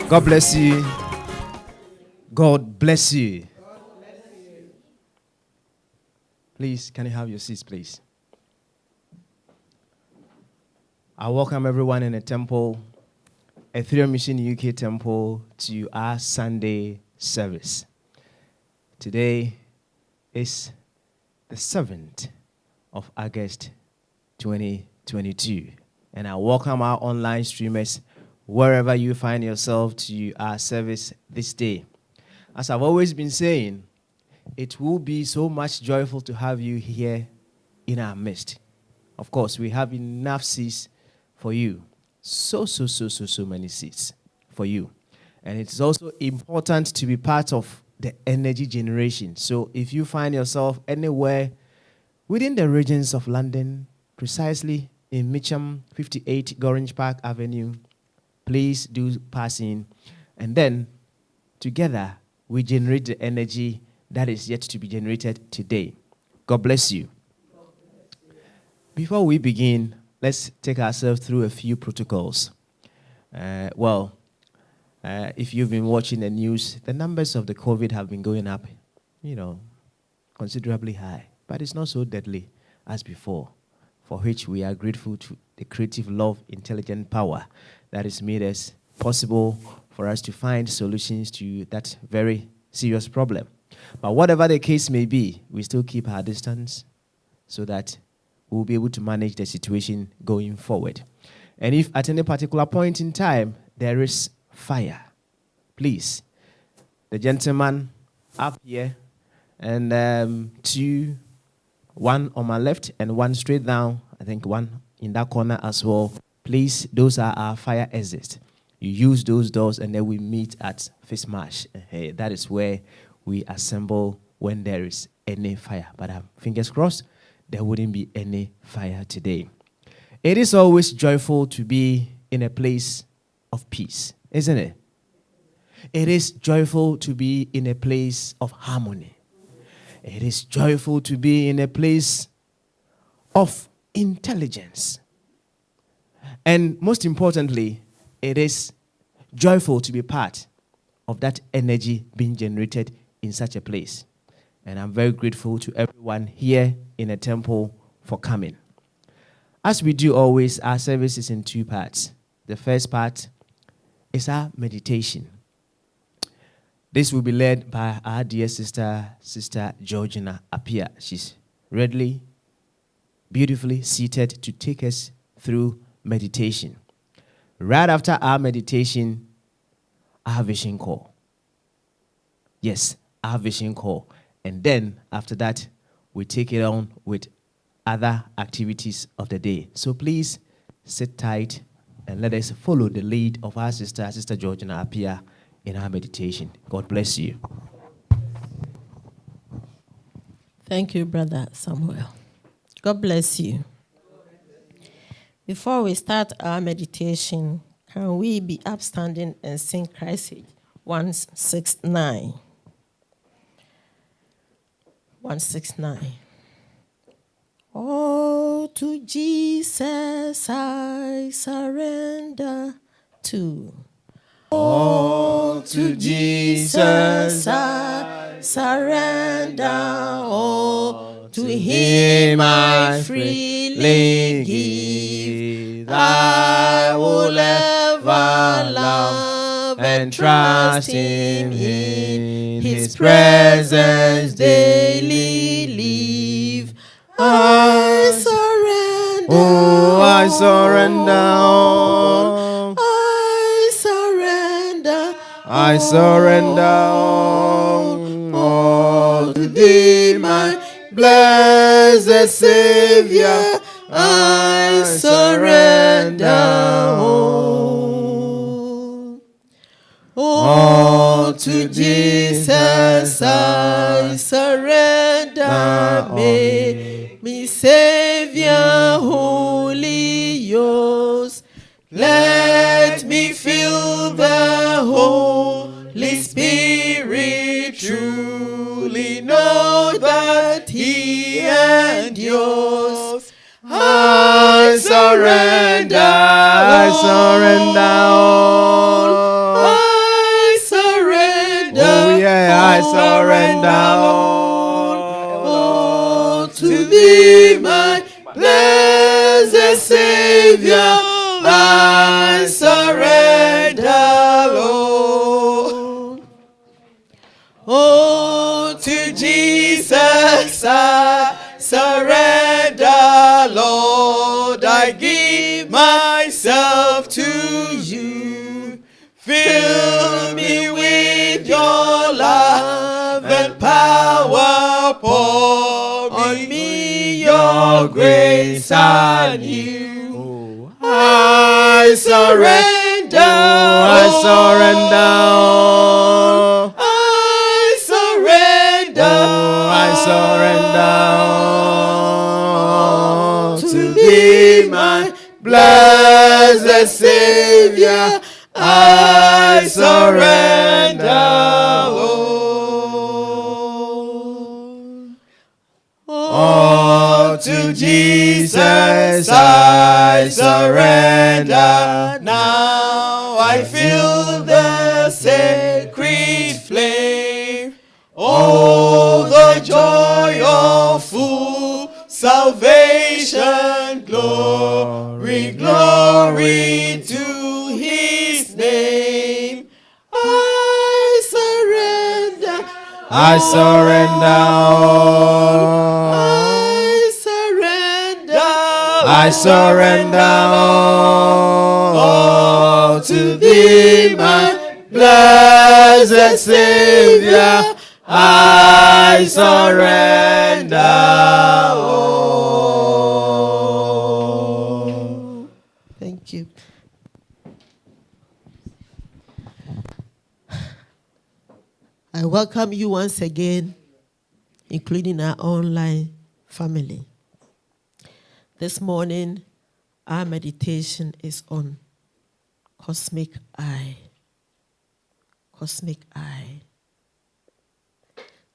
God bless you. God bless you. Please, can you have your seats, please? I welcome everyone in the temple, Etherean Mission UK Temple, to our Sunday service. Today is the 7th of August 2022. And I welcome our online streamers wherever you find yourself to our service this day. As I've always been saying, it will be so much joyful to have you here in our midst. Of course, we have enough seats for you. So many seats for you. And it's also important to be part of the energy generation. So if you find yourself anywhere within the regions of London, precisely in Mitcham 58 Gorange Park Avenue, please do pass in. And then together we generate the energy that is yet to be generated today. God bless you. Before we begin, let's take ourselves through a few protocols. If you've been watching the news, the numbers of the COVID have been going up, considerably high. But it's not so deadly as before, for which we are grateful to the creative love, intelligent power that has made us possible for us to find solutions to that very serious problem. But whatever the case may be, we still keep our distance so that we'll be able to manage the situation going forward. And if at any particular point in time there is fire, please, the gentleman up here and one on my left and one straight down, I think one in that corner as well. Please, those are our fire exits. You use those doors and then we meet at Face Marsh. That is where we assemble when there is any fire. But fingers crossed, there wouldn't be any fire today. It is always joyful to be in a place of peace, isn't it? It is joyful to be in a place of harmony. It is joyful to be in a place of intelligence. And most importantly, it is joyful to be part of that energy being generated in such a place. And I'm very grateful to everyone here in the temple for coming. As we do always, our service is in two parts. The first part is our meditation. This will be led by our dear sister, Sister Georgina Apia. She's readily, beautifully seated to take us through meditation. Right after our meditation, our vision call. Yes, our vision call. And then after that, we take it on with other activities of the day. So please sit tight and let us follow the lead of our sister, Sister Georgina Apia, in our meditation. God bless you. Thank you, Brother Samuel. God bless you. Before we start our meditation, can we be upstanding and sing Christ 169? 169. Oh, to Jesus I surrender to. Oh, to Jesus I surrender. Oh, to Him I freely give. I will ever love and trust in Him. His presence daily live. I surrender. Oh, I surrender. I surrender all to Thee, my blessed Savior. I surrender all to Jesus. I surrender. Make me Savior, wholly yours. Let me feel the Holy Spirit, truly know that He endures. I surrender all. I I surrender, Lord, to thee, my blessed Savior. I surrender, Lord. Oh, to Jesus I surrender, Lord. I give myself to you. Fill me with your love and power. Pour on me your grace anew. Oh, I surrender. I surrender. I surrender. I surrender To thee, my blessed Savior. I surrender, Lord. Oh, to Jesus I surrender. Now I feel the sacred flame. Oh, the joy of full salvation. Glory, glory to his name. I surrender. I surrender. I surrender. I surrender all to thee, my blessed Savior. I surrender all. Thank you. I welcome you once again, including our online family. This morning, our meditation is on cosmic eye. Cosmic eye.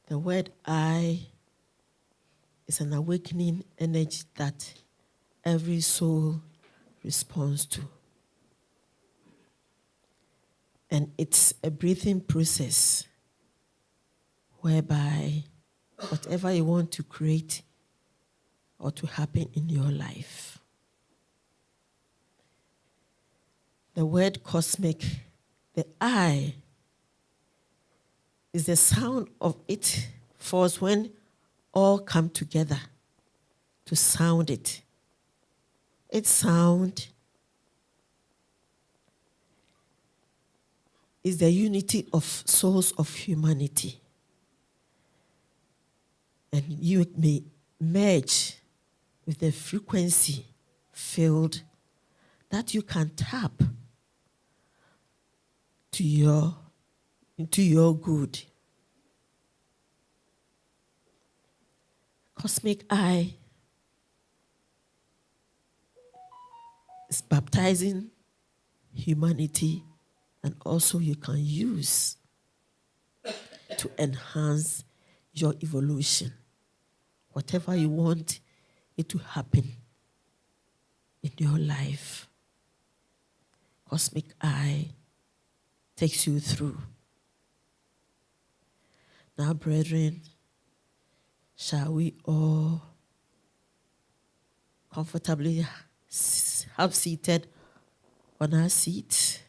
The word eye is an awakening energy that every soul responds to. And it's a breathing process whereby whatever you want to create or to happen in your life. The word cosmic, the I, is the sound of it force when all come together to sound it. Its sound is the unity of souls of humanity. And you may merge with the frequency field that you can tap into your good. Cosmic eye is baptizing humanity, and also you can use to enhance your evolution. Whatever you want it to happen in your life, cosmic eye takes you through. Now, brethren, shall we all comfortably have seated on our seats,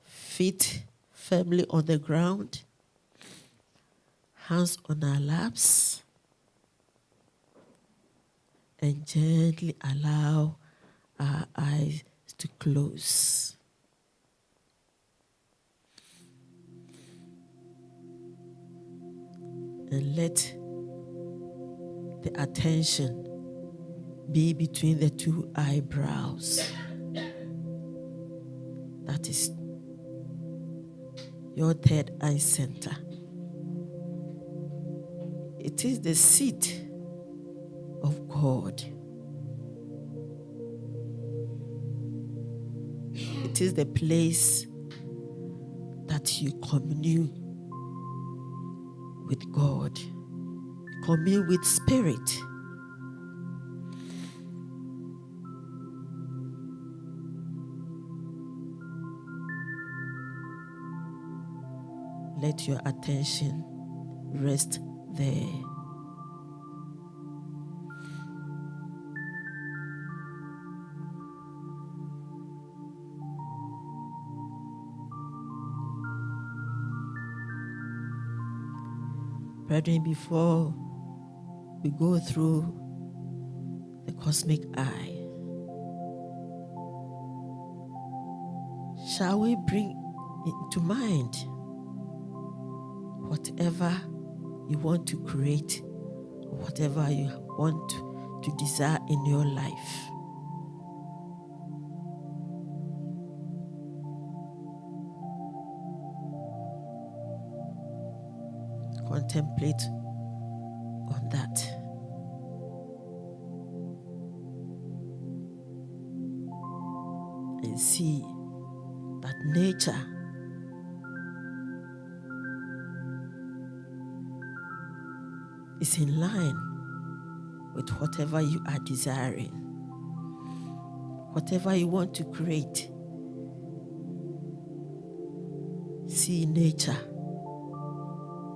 feet firmly on the ground, hands on our laps, and gently allow our eyes to close. And let the attention be between the two eyebrows. That is your third eye center. It is the seat of God. It is the place that you commune with God, commune with Spirit. let your attention rest there. Brethren, before we go through the cosmic eye, shall we bring into mind whatever you want to create, or whatever you want to desire in your life? Contemplate on that. And see that nature is in line with whatever you are desiring, whatever you want to create. See nature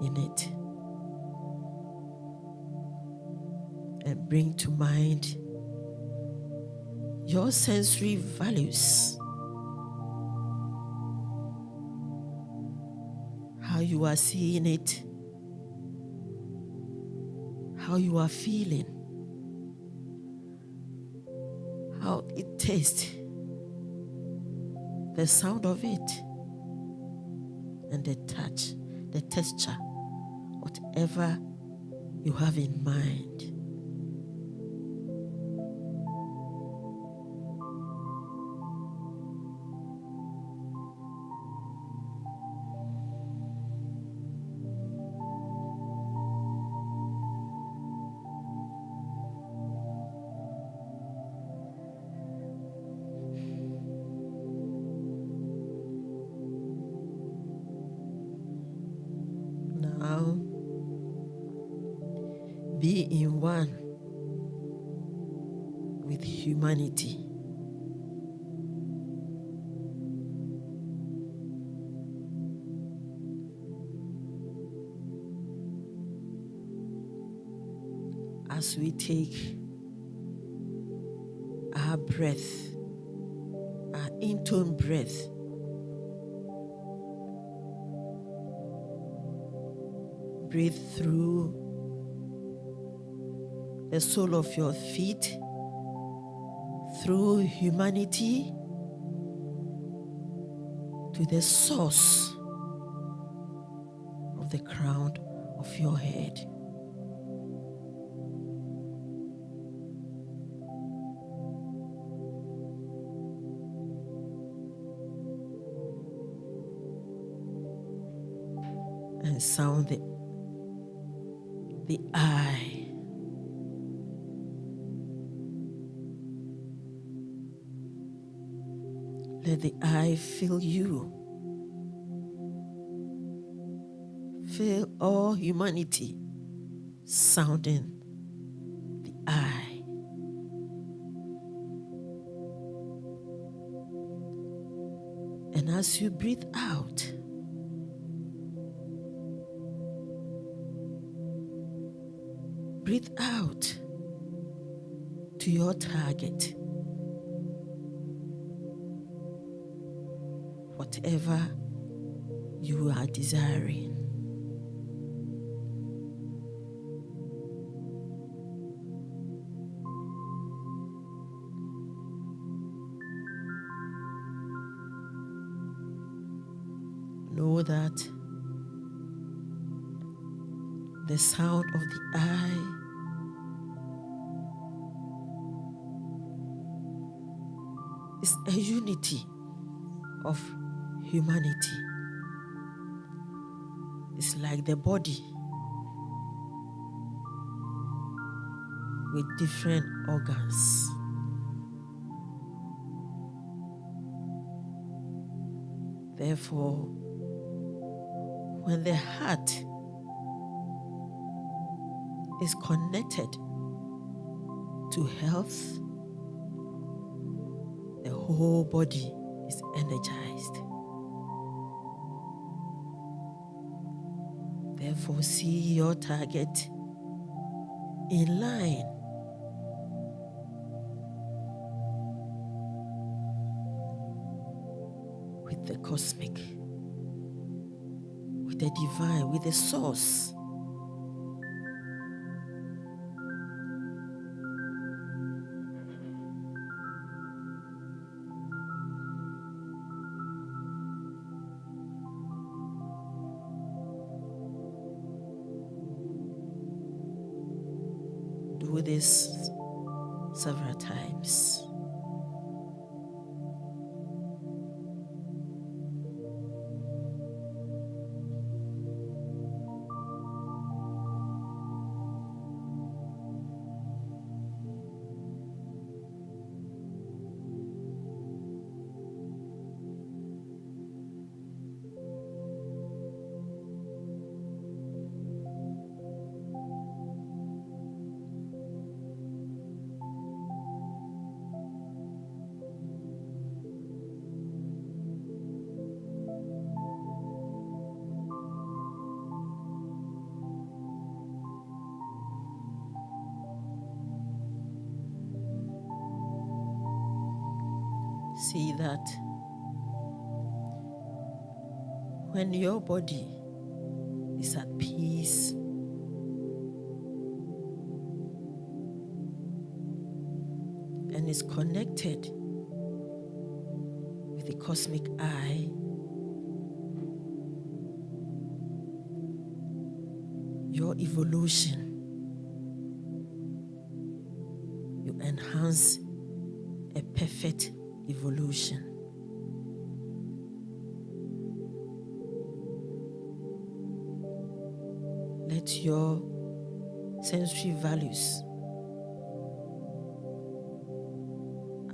in it and bring to mind your sensory values, how you are seeing it, how you are feeling, how it tastes, the sound of it, and the touch, the texture, whatever you have in mind. Now, be in one with humanity. As we take our breath, our intone breath, breathe through the sole of your feet, through humanity, to the source of the crown of your head. And sound the eye. Let the eye fill you. Fill all humanity, sounding the eye. And as you breathe out, breathe out to your target. Whatever you are desiring. Know that the sound of the eye is a unity of humanity. It's like the body with different organs. Therefore, when the heart is connected to health, the whole body is energized. Therefore, see your target in line with the cosmic, with the divine, with the source. Do this several times. See that when your body is at peace, and is connected with the cosmic eye, your evolution, you enhance a perfect evolution. Let your sensory values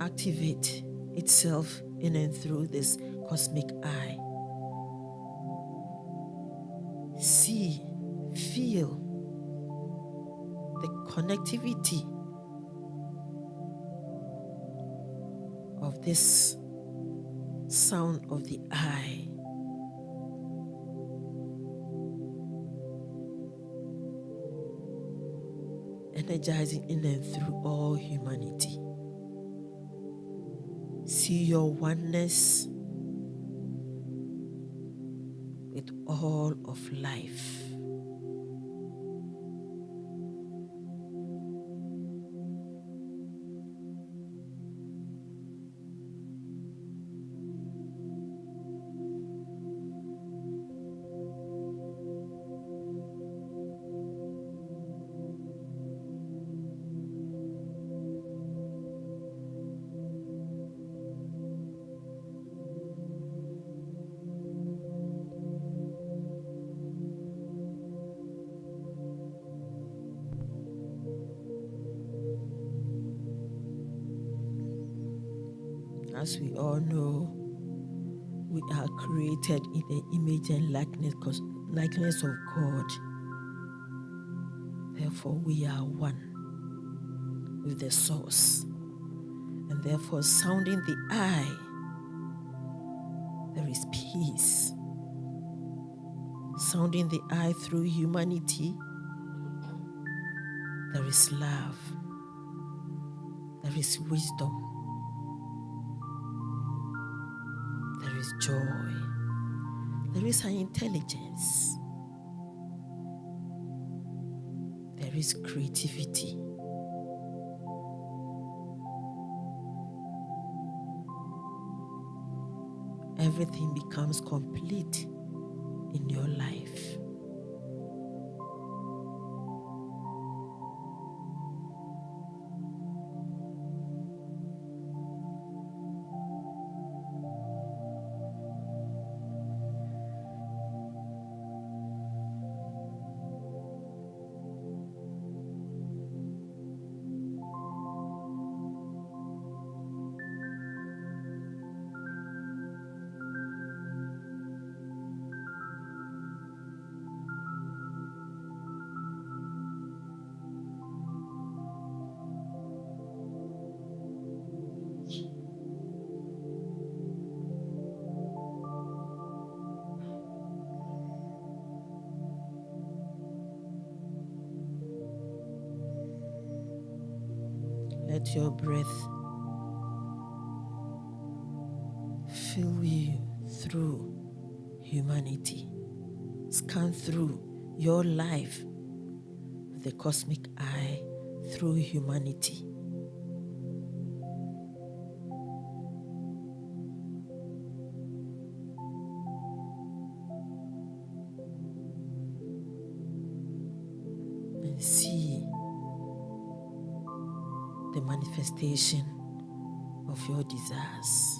activate itself in and through this cosmic eye. See, feel the connectivity of this sound of the eye. Energizing in and through all humanity. See your oneness with all of life. As we all know, we are created in the image and likeness of God. Therefore, we are one with the source. And therefore, sounding the eye, there is peace. Sounding the eye through humanity, there is love. There is wisdom. There is joy. There is an intelligence. There is creativity. Everything becomes complete in your life. Let your breath fill you through humanity. Scan through your life with the cosmic eye through humanity. And see the manifestation of your desires.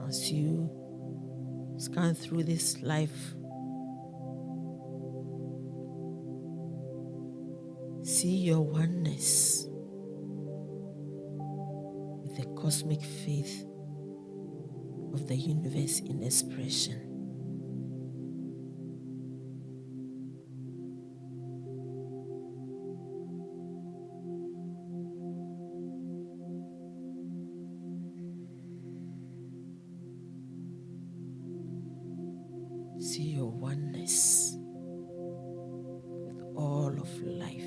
As you scan through this life, see your oneness with the cosmic faith of the universe in expression. See your oneness with all of life.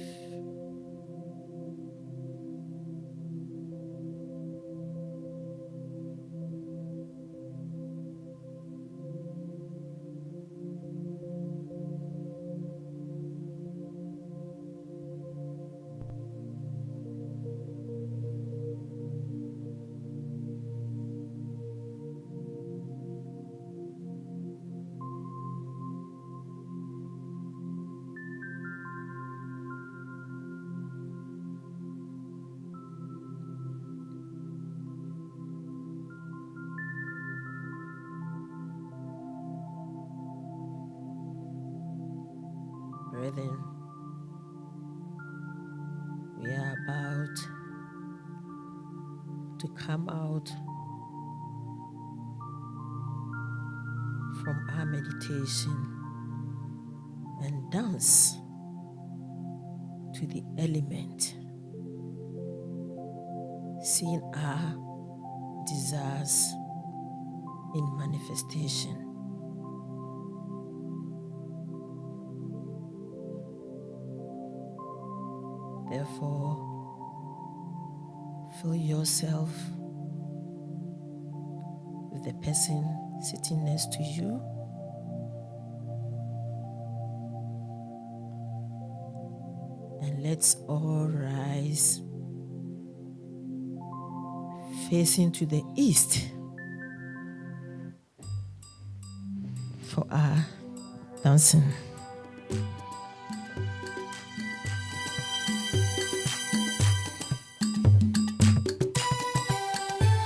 Brethren, we are about to come out from our meditation and dance to the element, seeing our desires in manifestation. Therefore, fill yourself with the person sitting next to you. And let's all rise, facing to the east for our dancing.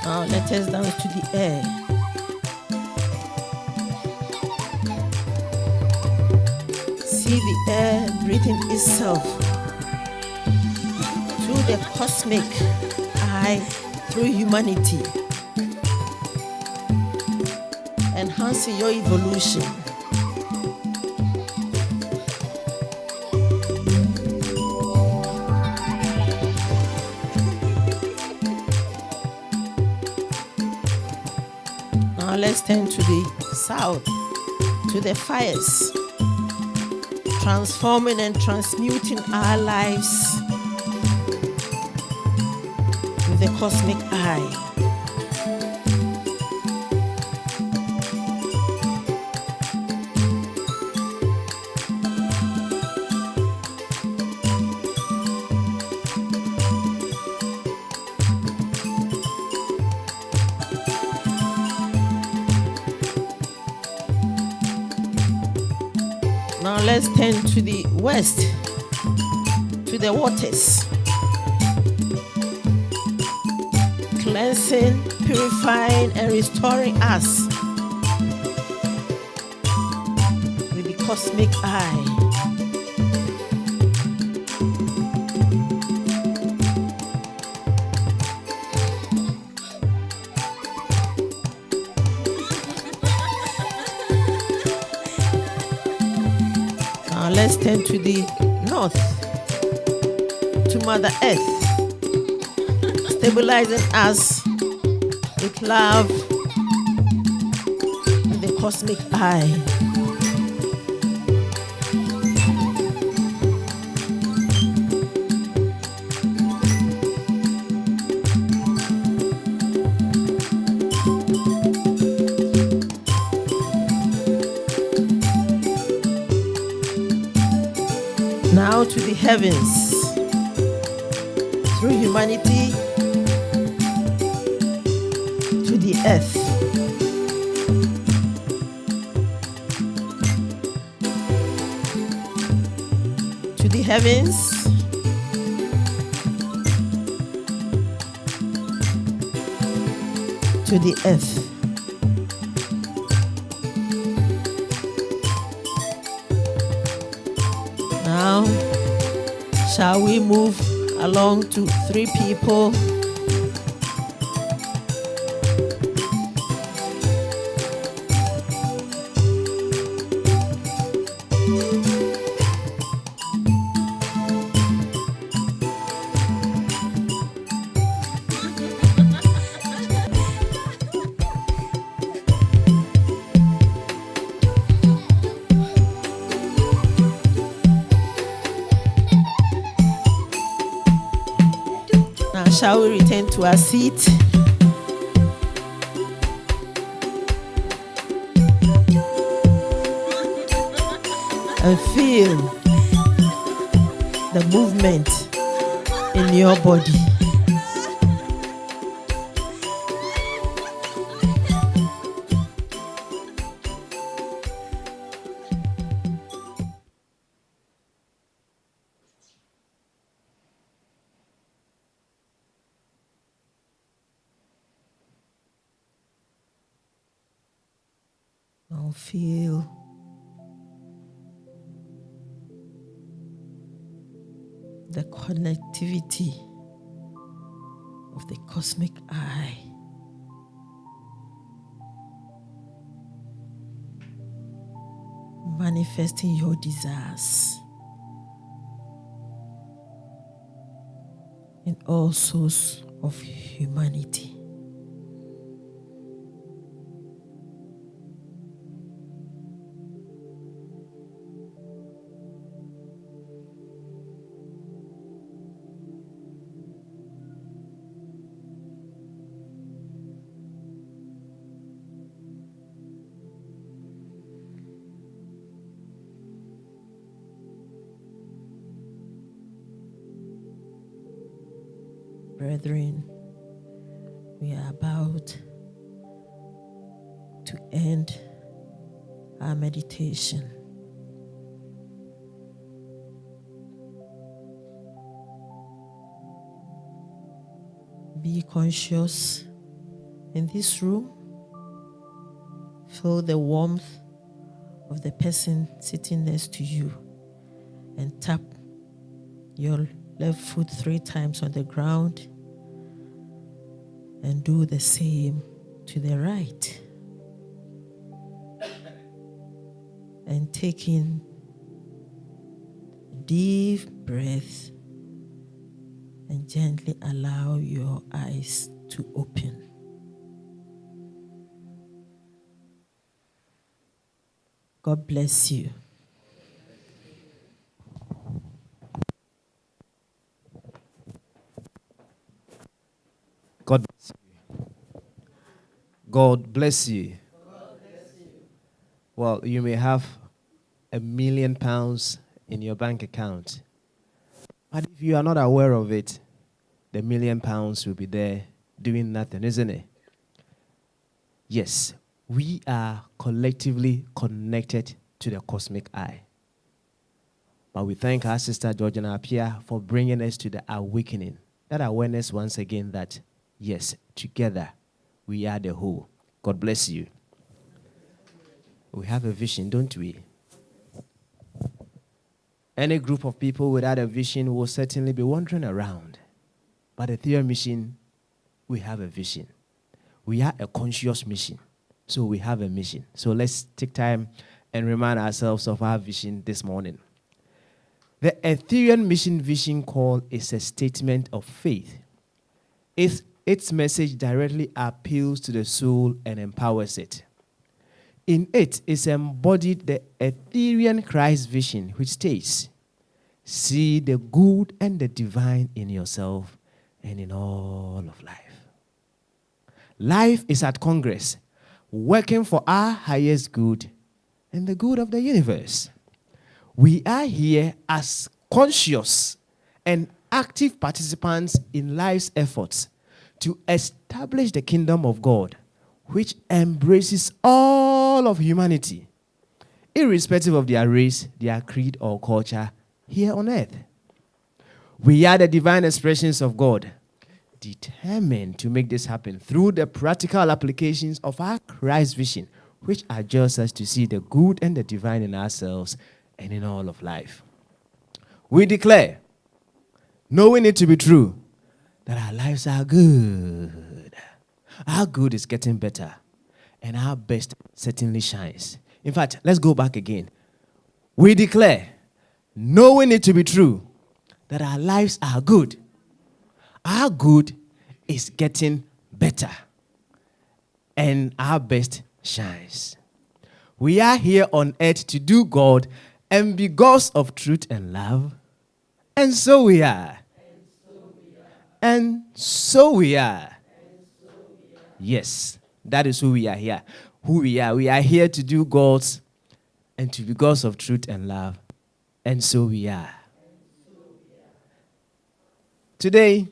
Now let us dance to the air. See the air breathing itself through the cosmic eye, through humanity, enhancing your evolution. Now let's turn to the south, to the fires, transforming and transmuting our lives with the cosmic eye. Now let's turn to the west, to the waters. Cleansing, purifying, and restoring us with the cosmic eye. Now let's turn to the north, to Mother Earth, stabilizing us with love, with the cosmic eye. Now to the heavens, through humanity to the earth. To the heavens, to the earth. Now, shall we move along to 3 people? Now, shall we return to our seat? And feel the movement in your body. Now feel the connectivity of the cosmic eye. Manifesting your desires in all souls of humanity. Brethren, we are about to end our meditation. Be conscious in this room. Feel the warmth of the person sitting next to you and tap your left foot 3 times on the ground and do the same to the right. And take in a deep breath and gently allow your eyes to open. God bless you. God bless you. God bless you. Well, you may have £1 million in your bank account, but if you are not aware of it, the £1 million will be there doing nothing, isn't it? Yes, we are collectively connected to the cosmic eye. But we thank our sister Georgina Apia for bringing us to the awakening, that awareness once again that, yes, together we are the whole. God bless you. We have a vision, don't we? Any group of people without a vision will certainly be wandering around. But the Ethereum mission, we have a vision. We are a conscious mission. So we have a mission. So let's take time and remind ourselves of our vision this morning. The Ethereum mission vision call is a statement of faith. Its message directly appeals to the soul and empowers it. In it is embodied the Ethereum Christ vision, which states, see the good and the divine in yourself and in all of life. Life is at Congress, working for our highest good and the good of the universe. We are here as conscious and active participants in life's efforts to establish the kingdom of God, which embraces all of humanity, irrespective of their race, their creed, or culture here on earth. We are the divine expressions of God, determined to make this happen through the practical applications of our Christ vision, which adjusts us to see the good and the divine in ourselves and in all of life. We declare, knowing it to be true, that our lives are good. Our good is getting better, and our best certainly shines. In fact, let's go back again. We declare, knowing it to be true, that our lives are good. Our good is getting better, and our best shines. We are here on earth to do God and be gods of truth and love, and so we are. And so we are. Yes, that is who we are here. Who we are. We are here to do God's and to be gods of truth and love. And so we are. Today,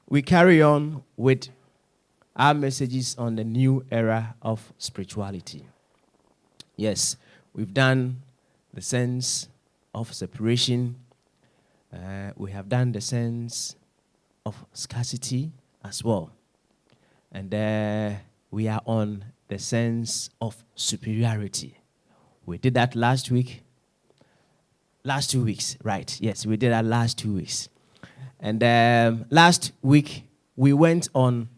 we carry on with our messages on the new era of spirituality. Yes, we've done the sense of separation. We have done the sense of scarcity as well. And we are on the sense of superiority. We did that last week. Last 2 weeks, right. Yes, we did that last 2 weeks. And last week, we went on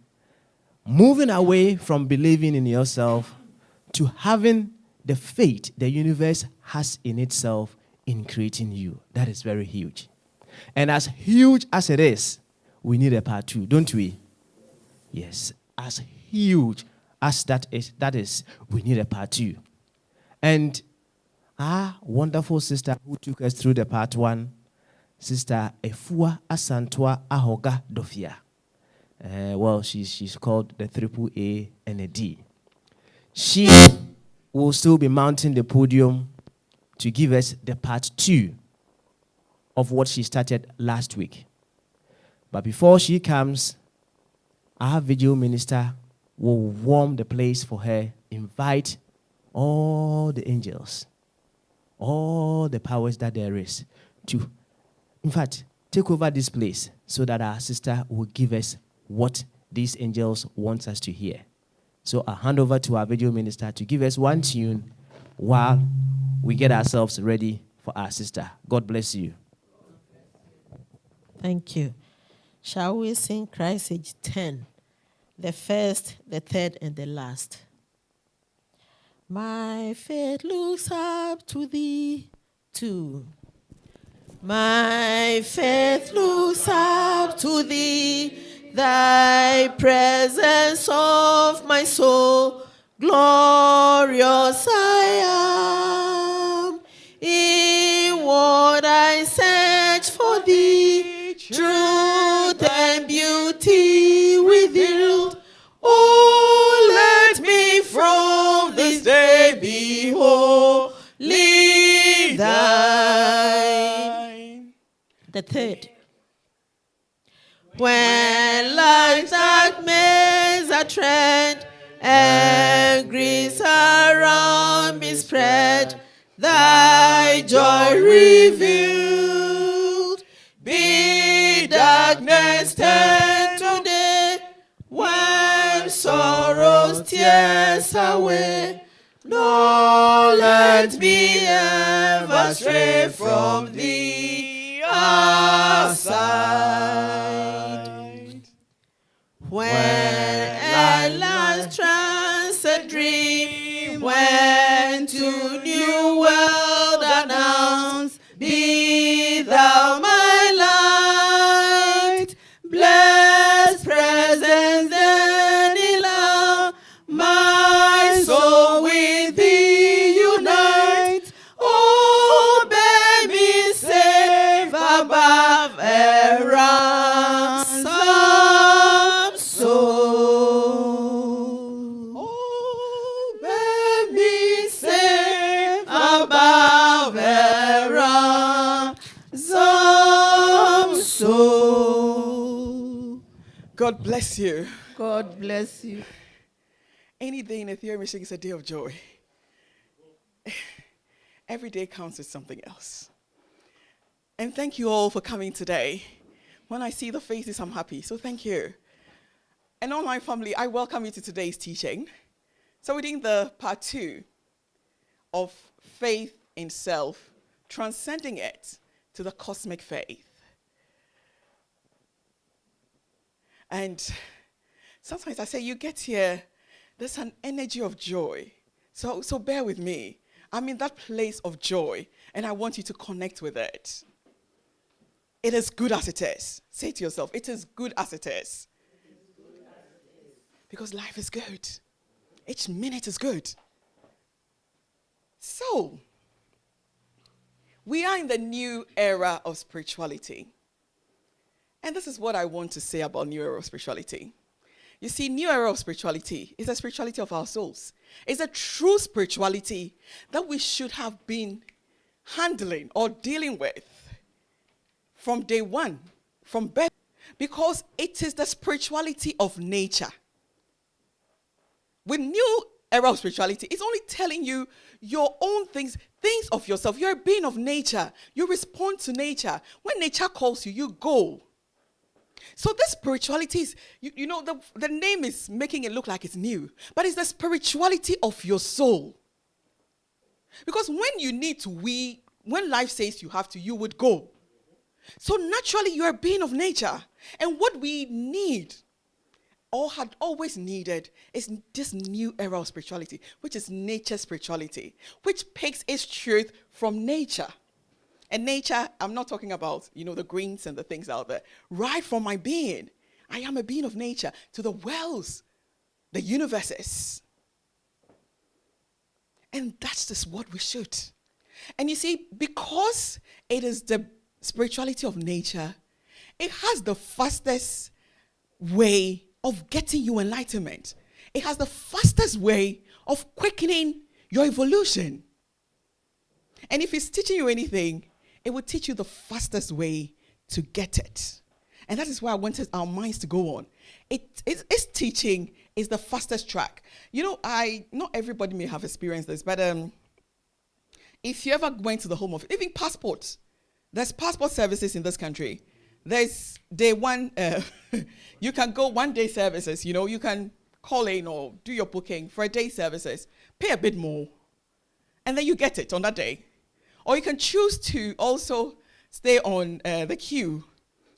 moving away from believing in yourself to having the faith the universe has in itself in creating you. That is very huge. And as huge as it is, we need a part two, don't we? Yes, as huge as that is, we need a part two. And our wonderful sister who took us through the part one, Sister Efua Asantwa Ahoga Dofia. She's called the AAA and a D. She will still be mounting the podium to give us the part two of what she started last week. But before she comes, our video minister will warm the place for her, invite all the angels, all the powers that there is to, in fact, take over this place so that our sister will give us what these angels want us to hear. So I'll hand over to our video minister to give us one tune while we get ourselves ready for our sister. God bless you. Thank you. Shall we sing Christ Age 10, the first, the third, and the last? My faith looks up to thee, too. My faith looks up to thee, thy presence of my soul, glorious I am. In what I search for thee, truth and beauty revealed. Oh, let me from this day be wholly thine. The third. When life's dark maze I tread, and griefs around me spread, thy joy reveal. darkness away. Nor let me ever stray from thee aside. When at last trance a dream went to new world announced, be thou my light, blessed presence then allow my soul with thee unite. Oh, bear me safe above a ransom soul. Oh, bear me safe above a ransom soul. God bless you. God bless you. Any day in Etherean mission is a day of joy. Every day counts as something else. And thank you all for coming today. When I see the faces, I'm happy. So thank you. And online family, I welcome you to today's teaching. So we're doing the part 2 of faith in self, transcending it to the cosmic faith. And sometimes I say, you get here, there's an energy of joy. So bear with me. I'm in that place of joy, and I want you to connect with it. It is good as it is. Say to yourself, it is good as it is. Because life is good. Each minute is good. So, we are in the new era of spirituality. And this is what I want to say about new era of spirituality. You see, new era of spirituality is a spirituality of our souls. It's a true spirituality that we should have been handling or dealing with from day one, from birth, because it is the spirituality of nature. With new era of spirituality, it's only telling you your own things of yourself. You're a being of nature. You respond to nature. When nature calls you, you go. So this spirituality is, you know, the name is making it look like it's new, but it's the spirituality of your soul. Because when you need to when life says you have to, you would go. So naturally, you're a being of nature. And what we need, or had always needed, is this new era of spirituality, which is nature spirituality, which picks its truth from nature. And nature, I'm not talking about, the greens and the things out there. Right from my being, I am a being of nature, to the worlds, the universes. And that's just what we should. And you see, because it is the spirituality of nature, it has the fastest way of getting you enlightenment. It has the fastest way of quickening your evolution. And if it's teaching you anything, it will teach you the fastest way to get it. And that is why I wanted our minds to go on. Its teaching is the fastest track. Not everybody may have experienced this, but if you ever went to the home office, even passports, there's passport services in this country. There's day one, you can go 1 day services, you can call in or do your booking for a day services, pay a bit more, and then you get it on that day. Or you can choose to also stay on the queue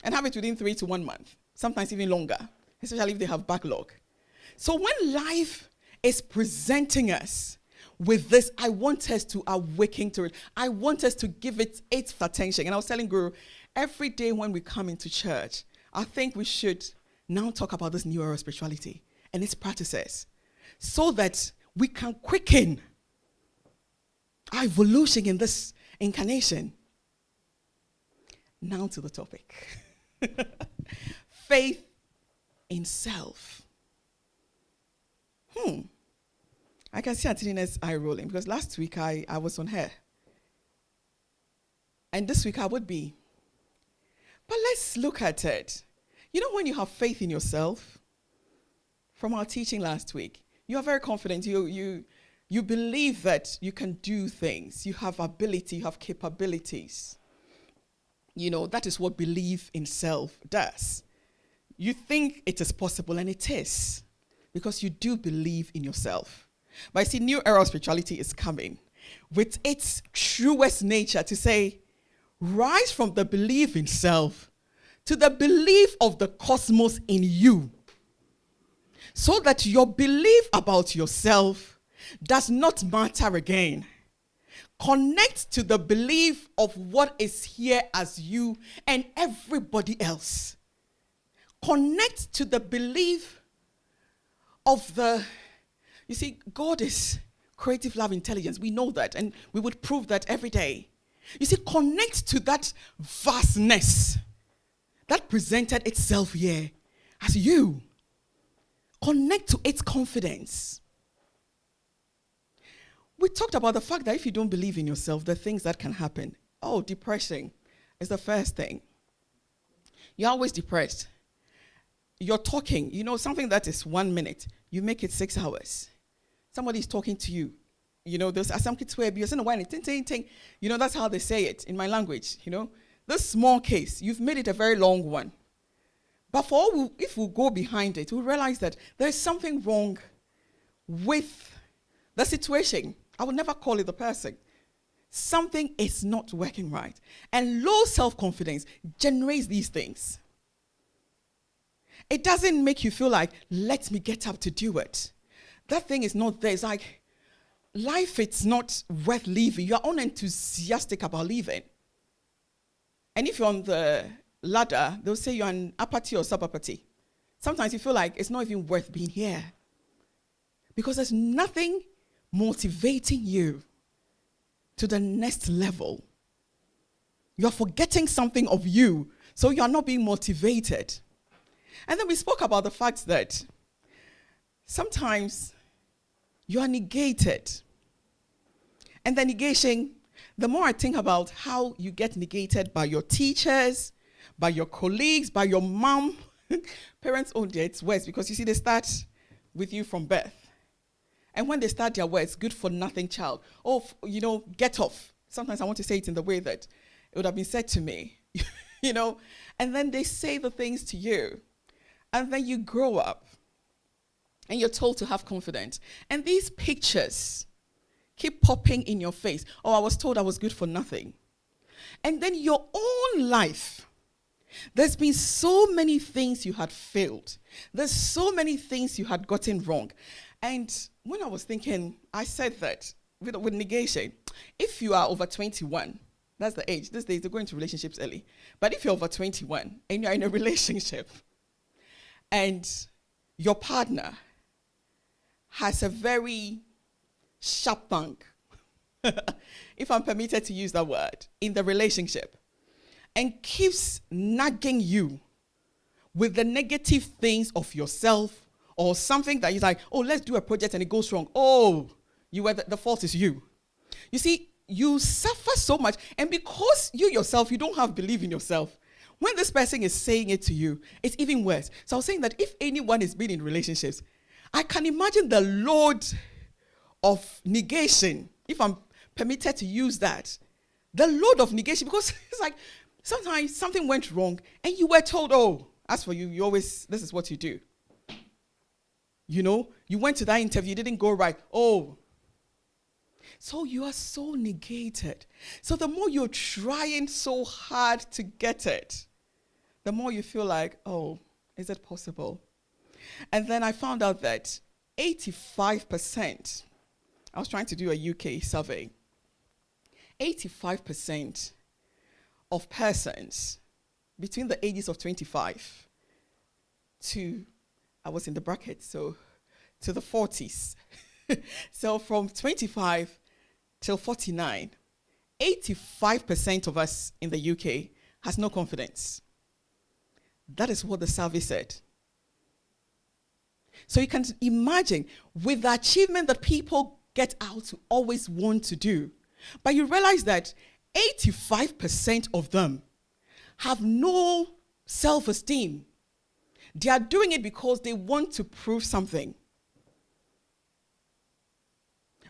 and have it within 3 to 1 month, sometimes even longer, especially if they have backlog. So when life is presenting us with this, I want us to awaken to it. I want us to give it its attention. And I was telling Guru, every day when we come into church, I think we should now talk about this new era of spirituality and its practices so that we can quicken our evolution in this incarnation. Now to the topic. Faith in self. I can see Antina's eye rolling because last week I was on her. And this week I would be. But let's look at it. When you have faith in yourself, from our teaching last week, you are very confident. You believe that you can do things. You have ability, you have capabilities. That is what belief in self does. You think it is possible, and it is. because you do believe in yourself. But I see new era of spirituality is coming with its truest nature to say, rise from the belief in self to the belief of the cosmos in you, so that your belief about yourself does not matter again. Connect to the belief of what is here as you and everybody else. Connect to the belief of you see, God is creative, love, intelligence. We know that, and we would prove that every day. You see, connect to that vastness that presented itself here as you. Connect to its confidence. We talked about the fact that if you don't believe in yourself, the things that can happen. Oh, depression is the first thing. You're always depressed. You're talking, something that is 1 minute, you make it 6 hours. Somebody is talking to you. There's some kids where you're saying a whine, ting, ting, ting. That's how they say it in my language. This small case, you've made it a very long one. But if we go behind it, we realize that there's something wrong with the situation. I would never call it the person. Something is not working right. And low self-confidence generates these things. It doesn't make you feel like, let me get up to do it. That thing is not there. It's like, life, it's not worth living. You're unenthusiastic about living. And if you're on the ladder, they'll say you're an uppity or sub-uppity. Sometimes you feel like it's not even worth being here. Because there's nothing motivating you to the next level. You're forgetting something of you, so you're not being motivated. And then we spoke about the fact that sometimes you are negated. And the negation, the more I think about how you get negated by your teachers, by your colleagues, by your mom, parents own it, it's worse because you see they start with you from birth. And when they start their words, good for nothing child. Oh, get off. Sometimes I want to say it in the way that it would have been said to me, and then they say the things to you. And then you grow up and you're told to have confidence. And these pictures keep popping in your face. Oh, I was told I was good for nothing. And then your own life, there's been so many things you had failed. There's so many things you had gotten wrong. And when I was thinking, I said that with negation, if you are over 21, that's the age. These days, they go into relationships early. But if you're over 21 and you're in a relationship and your partner has a very sharp tongue, if I'm permitted to use that word, in the relationship, and keeps nagging you with the negative things of yourself or something that is like, oh, let's do a project and it goes wrong. Oh, the fault is you. You see, you suffer so much. And because you yourself, you don't have belief in yourself, when this person is saying it to you, it's even worse. So I was saying that if anyone has been in relationships, I can imagine the load of negation, if I'm permitted to use that, the load of negation, because it's like sometimes something went wrong and you were told, oh, as for you always, this is what you do. You went to that interview, didn't go right. Oh. So you are so negated. So the more you're trying so hard to get it, the more you feel like, oh, is it possible? And then I found out that 85%, I was trying to do a UK survey, 85% of persons between the ages of 25 to, I was in the bracket, so to the 40s. So from 25 till 49, 85% of us in the UK has no confidence. That is what the survey said. So you can imagine with the achievement that people get out to always want to do, but you realize that 85% of them have no self-esteem. They are doing it because they want to prove something.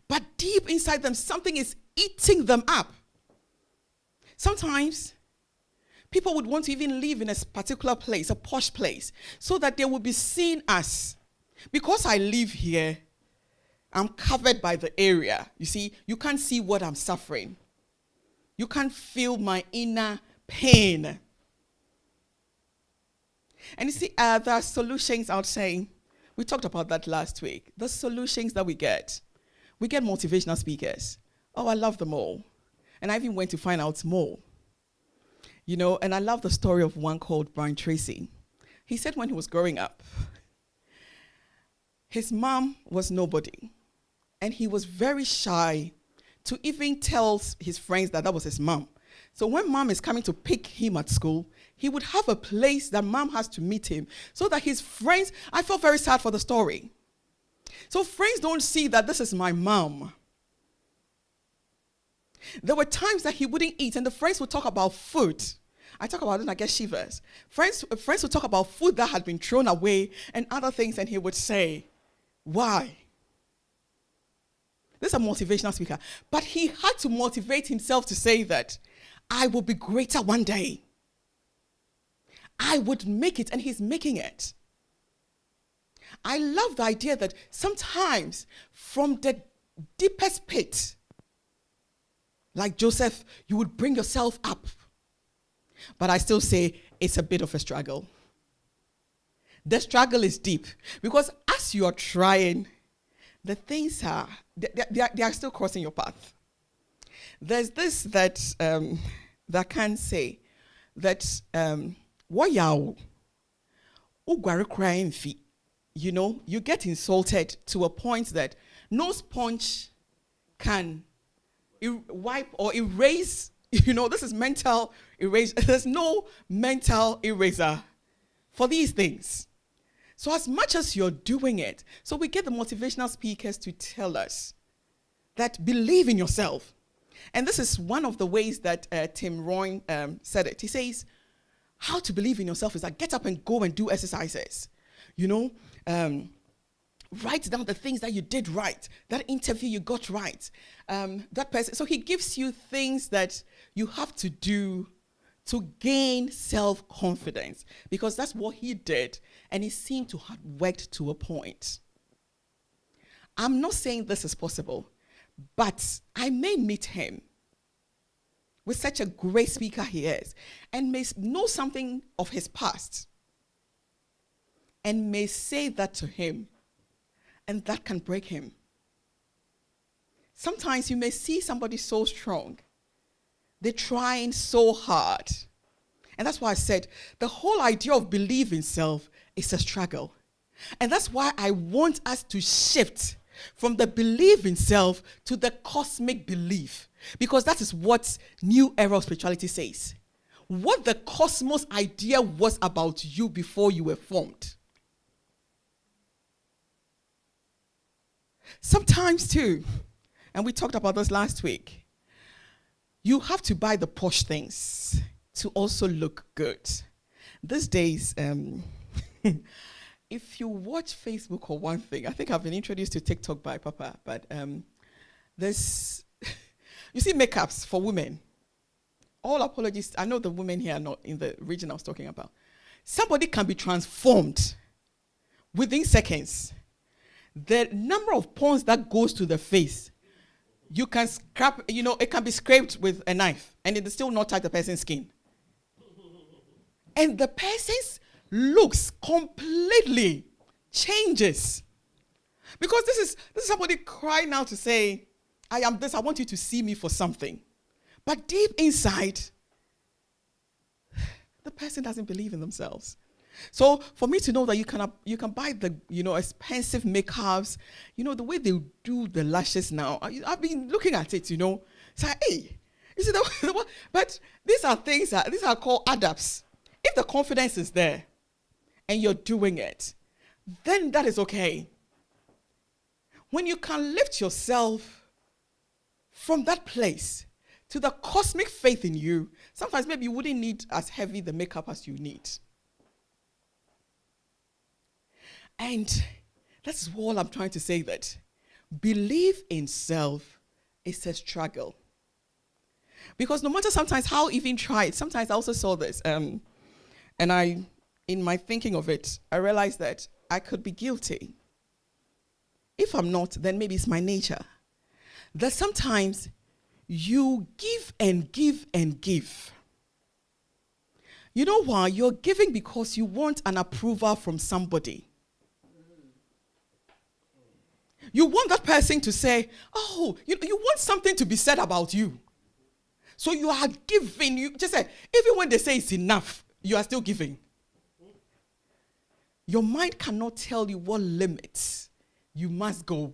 But deep inside them, something is eating them up. Sometimes people would want to even live in a particular place, a posh place, so that they will be seen as. Because I live here, I'm covered by the area. You see, you can't see what I'm suffering. You can't feel my inner pain. And you see, there are solutions, I would say. We talked about that last week. The solutions that we get motivational speakers. Oh, I love them all. And I even went to find out more. You know, and I love the story of one called Brian Tracy. He said when he was growing up, his mom was nobody. And he was very shy to even tell his friends that was his mom. So when mom is coming to pick him at school, he would have a place that mom has to meet him so that his friends, I felt very sad for the story. So friends don't see that this is my mom. There were times that he wouldn't eat and the friends would talk about food. I talk about it and I get shivers. Friends would talk about food that had been thrown away and other things, and he would say, why? This is a motivational speaker. But he had to motivate himself to say that I will be greater one day. I would make it, and he's making it. I love the idea that sometimes from the deepest pit, like Joseph, you would bring yourself up. But I still say it's a bit of a struggle. The struggle is deep because as you are trying, the things they are still crossing your path. There's this that can say that you know, you get insulted to a point that no sponge can wipe or erase. You know, this is mental erase. There's no mental eraser for these things. So as much as you're doing it, so we get the motivational speakers to tell us that believe in yourself. And this is one of the ways that Tim Royne said it. He says, how to believe in yourself is that get up and go and do exercises. You know, write down the things that you did right, that interview you got right, that person. So he gives you things that you have to do to gain self-confidence, because that's what he did, and he seemed to have worked to a point. I'm not saying this is possible, but I may meet him with such a great speaker he is, and may know something of his past, and may say that to him, and that can break him. Sometimes you may see somebody so strong, they're trying so hard. And that's why I said the whole idea of believing self is a struggle. And that's why I want us to shift from the belief in self to the cosmic belief. Because that is what New Era of Spirituality says. What the cosmos idea was about you before you were formed. Sometimes too, and we talked about this last week, you have to buy the posh things to also look good. These days, if you watch Facebook or one thing, I think I've been introduced to TikTok by Papa, but there's, you see makeups for women. All apologies, I know the women here are not in the region I was talking about. Somebody can be transformed within seconds. The number of points that goes to the face, you can scrap, you know, it can be scraped with a knife and it will still not touch the person's skin. And the person's looks completely changes. Because this is somebody crying out to say, I am this, I want you to see me for something. But deep inside, the person doesn't believe in themselves. So for me to know that you can buy the, you know, expensive makeups, you know, the way they do the lashes now, I've been looking at it, you know. It's like, hey, you see but these are things these are called adapts. If the confidence is there and you're doing it, then that is okay. When you can lift yourself from that place to the cosmic faith in you, sometimes maybe you wouldn't need as heavy the makeup as you need. And that's all I'm trying to say, that belief in self is a struggle. Because no matter sometimes how even try it, sometimes I also saw this, and in my thinking of it, I realized that I could be guilty. If I'm not, then maybe it's my nature. That sometimes you give and give and give. You know why? You're giving because you want an approval from somebody. You want that person to say, oh, you want something to be said about you. So you are giving. You just say, even when they say it's enough, you are still giving. Your mind cannot tell you what limits you must go.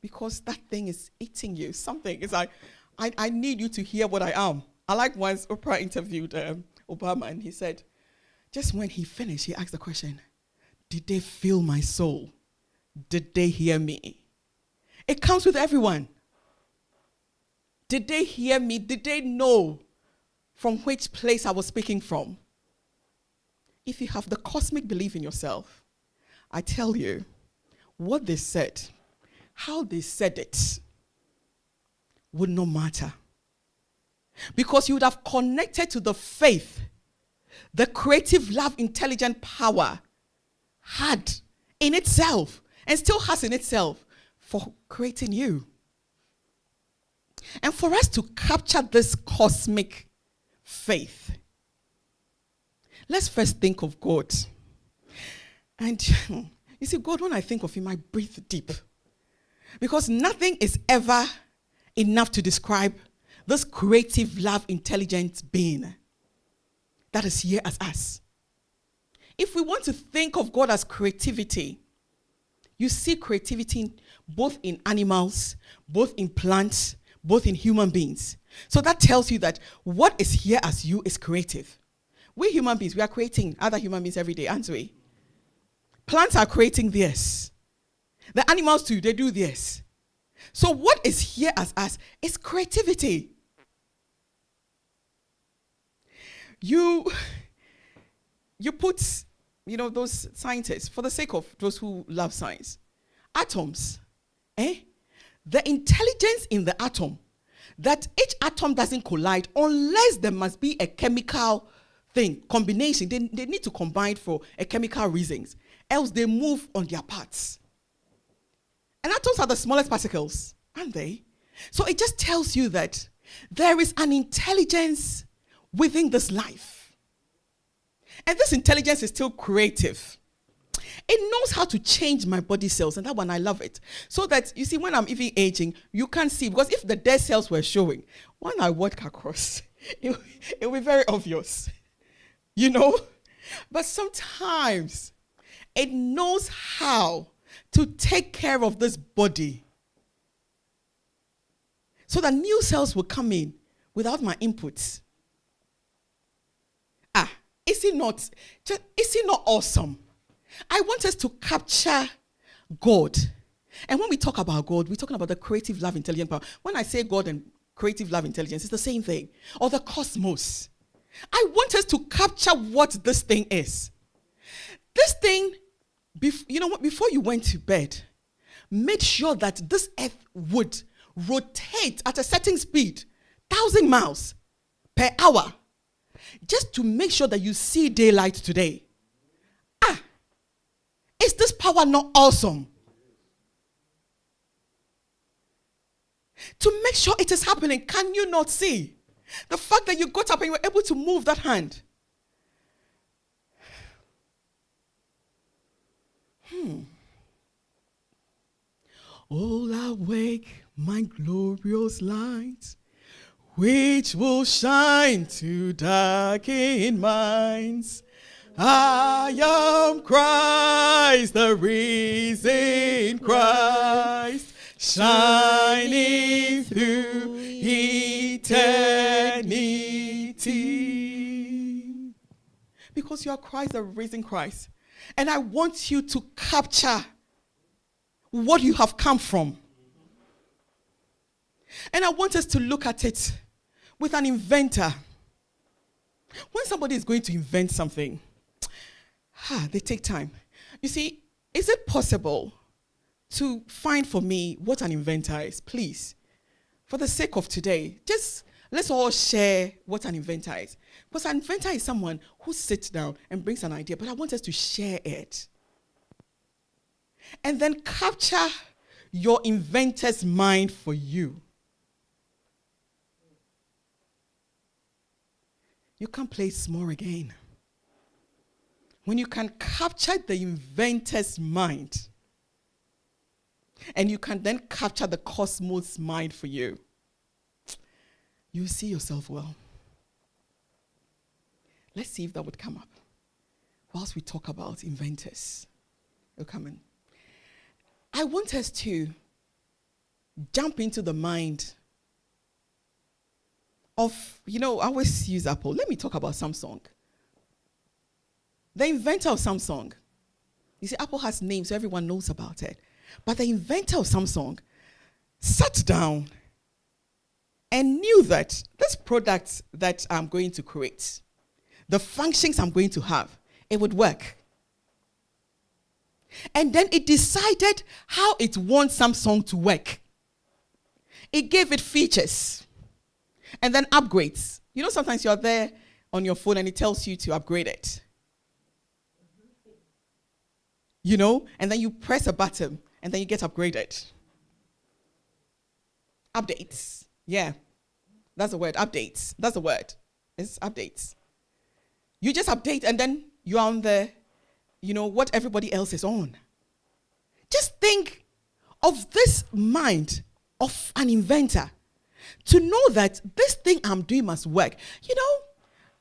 Because that thing is eating you. Something. It's like, I need you to hear what I am. I like once Oprah interviewed Obama, and he said, just when he finished, he asked the question, did they feel my soul? Did they hear me? It comes with everyone. Did they hear me? Did they know from which place I was speaking from? If you have the cosmic belief in yourself, I tell you, what they said, how they said it, would not matter. Because you would have connected to the faith, the creative, love, intelligent power had in itself and still has in itself for creating you. And for us to capture this cosmic faith, let's first think of God. And you see, God, when I think of him, I breathe deep. Because nothing is ever enough to describe this creative, love, intelligent being that is here as us. If we want to think of God as creativity, you see creativity both in animals, both in plants, both in human beings. So that tells you that what is here as you is creative. We human beings, we are creating other human beings every day, aren't we? Plants are creating this. The animals too, they do this. So what is here as us is creativity. You put, those scientists, for the sake of those who love science, atoms, the intelligence in the atom, that each atom doesn't collide unless there must be a chemical thing, combination. They need to combine for a chemical reasons, else they move on their parts. And atoms are the smallest particles, aren't they? So it just tells you that there is an intelligence within this life. And this intelligence is still creative. It knows how to change my body cells, and that one, I love it. So that, you see, when I'm even aging, you can't see, because if the dead cells were showing, when I walk across, it will be very obvious, But sometimes it knows how to take care of this body so that new cells will come in without my inputs. Is it not awesome? I want us to capture God. And when we talk about God, we're talking about the creative, love, intelligent power. When I say God and creative, love, intelligence, it's the same thing. Or the cosmos. I want us to capture what this thing is. This thing, before you went to bed, made sure that this earth would rotate at a certain speed, 1,000 miles per hour, just to make sure that you see daylight today. Is this power not awesome? To make sure it is happening, can you not see? The fact that you got up and you were able to move that hand. All awake, my glorious light, which will shine to darkened minds. I am Christ, the risen Christ, shining through eternity. Because you are Christ, the risen Christ. And I want you to capture what you have come from. And I want us to look at it with an inventor. When somebody is going to invent something, they take time. You see, is it possible to find for me what an inventor is? Please, for the sake of today, just let's all share what an inventor is. Because an inventor is someone who sits down and brings an idea, but I want us to share it. and then capture your inventor's mind for you. You can't play small again. When you can capture the inventor's mind, and you can then capture the cosmos mind for you, you see yourself well. Let's see if that would come up whilst we talk about inventors. It'll come in. I want us to jump into the mind of, I always use Apple. Let me talk about Samsung. The inventor of Samsung. You see, Apple has names, so everyone knows about it. But the inventor of Samsung sat down and knew that this product that I'm going to create, the functions I'm going to have, it would work. And then it decided how it wants Samsung to work. It gave it features and then upgrades. Sometimes you're there on your phone and it tells you to upgrade it. And then you press a button and then you get upgraded. Updates. Yeah. That's the word. Updates. That's the word. It's updates. You just update and then you're on the, what everybody else is on. Just think of this mind of an inventor to know that this thing I'm doing must work.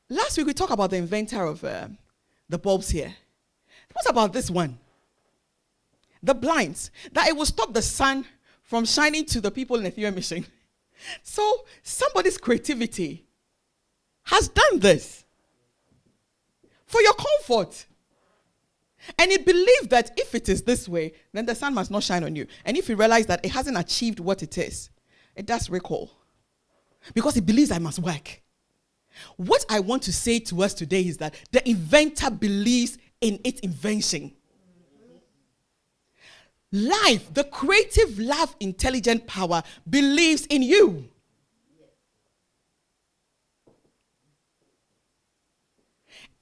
Last week we talked about the inventor of the bulbs here. What about this one? The blinds, that it will stop the sun from shining to the people in the Etherean mission. So somebody's creativity has done this for your comfort. And it believed that if it is this way, then the sun must not shine on you. And if you realize that it hasn't achieved what it is, it does recall. Because it believes I must work. What I want to say to us today is that the inventor believes in its invention. Life, the creative, love, intelligent power believes in you.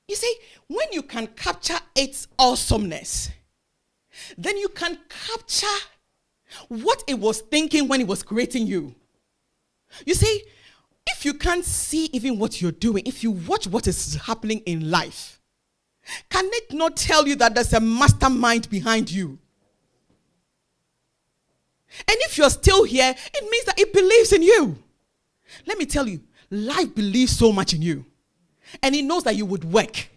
You see, when you can capture its awesomeness, then you can capture what it was thinking when it was creating you. You see, if you can't see even what you're doing, if you watch what is happening in life, can it not tell you that there's a mastermind behind you? And if you're still here, it means that it believes in you. Let me tell you, life believes so much in you. And it knows that you would work.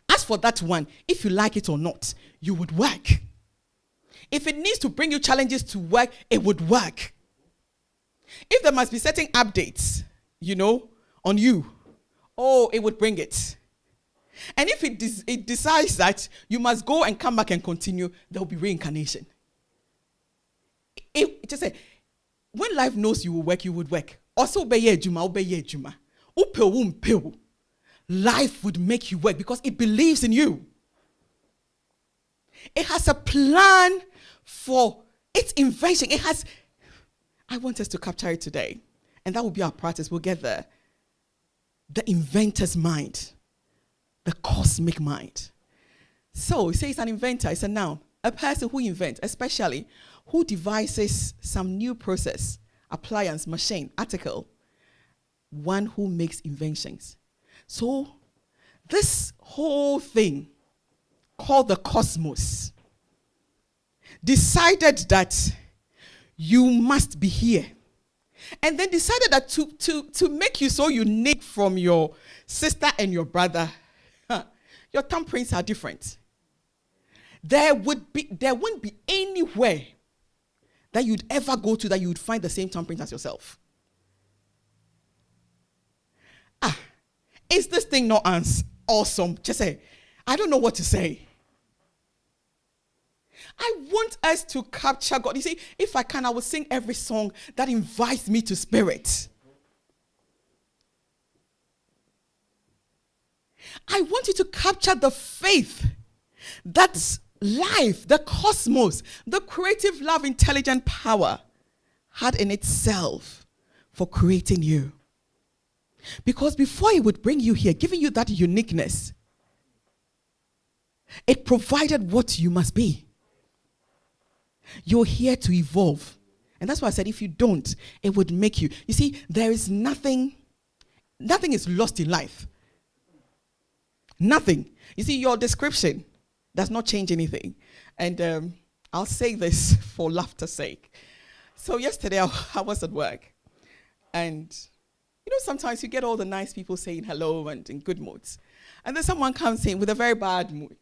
As for that one, if you like it or not, you would work. If it needs to bring you challenges to work, it would work. If there must be certain updates, on you, it would bring it. And if it decides that you must go and come back and continue, there will be reincarnation. Just say, when life knows you will work, you would work. Also, life would make you work because it believes in you. It has a plan for its invention. I want us to capture it today. And that will be our practice. We'll get there. The inventor's mind. The cosmic mind. So, it says an inventor. It's a noun. A person who invents, especially who devises some new process, appliance, machine, article. One who makes inventions. So, this whole thing called the cosmos decided that you must be here. And then decided that to make you so unique from your sister and your brother, your thumbprints are different. There wouldn't be anywhere that you'd ever go to that you would find the same thumbprint as yourself. Is this thing not awesome? Just say, I don't know what to say. I want us to capture God. You see, if I can, I will sing every song that invites me to spirit. I want you to capture the faith that's life, the cosmos, the creative, love, intelligent power had in itself for creating you. Because before it would bring you here, giving you that uniqueness, it provided what you must be. You're here to evolve. And that's why I said if you don't, it would make you. You see, there is nothing is lost in life. Nothing. You see, your description does not change anything. And I'll say this for laughter's sake. So yesterday I was at work. And, sometimes you get all the nice people saying hello and in good moods. And then someone comes in with a very bad mood.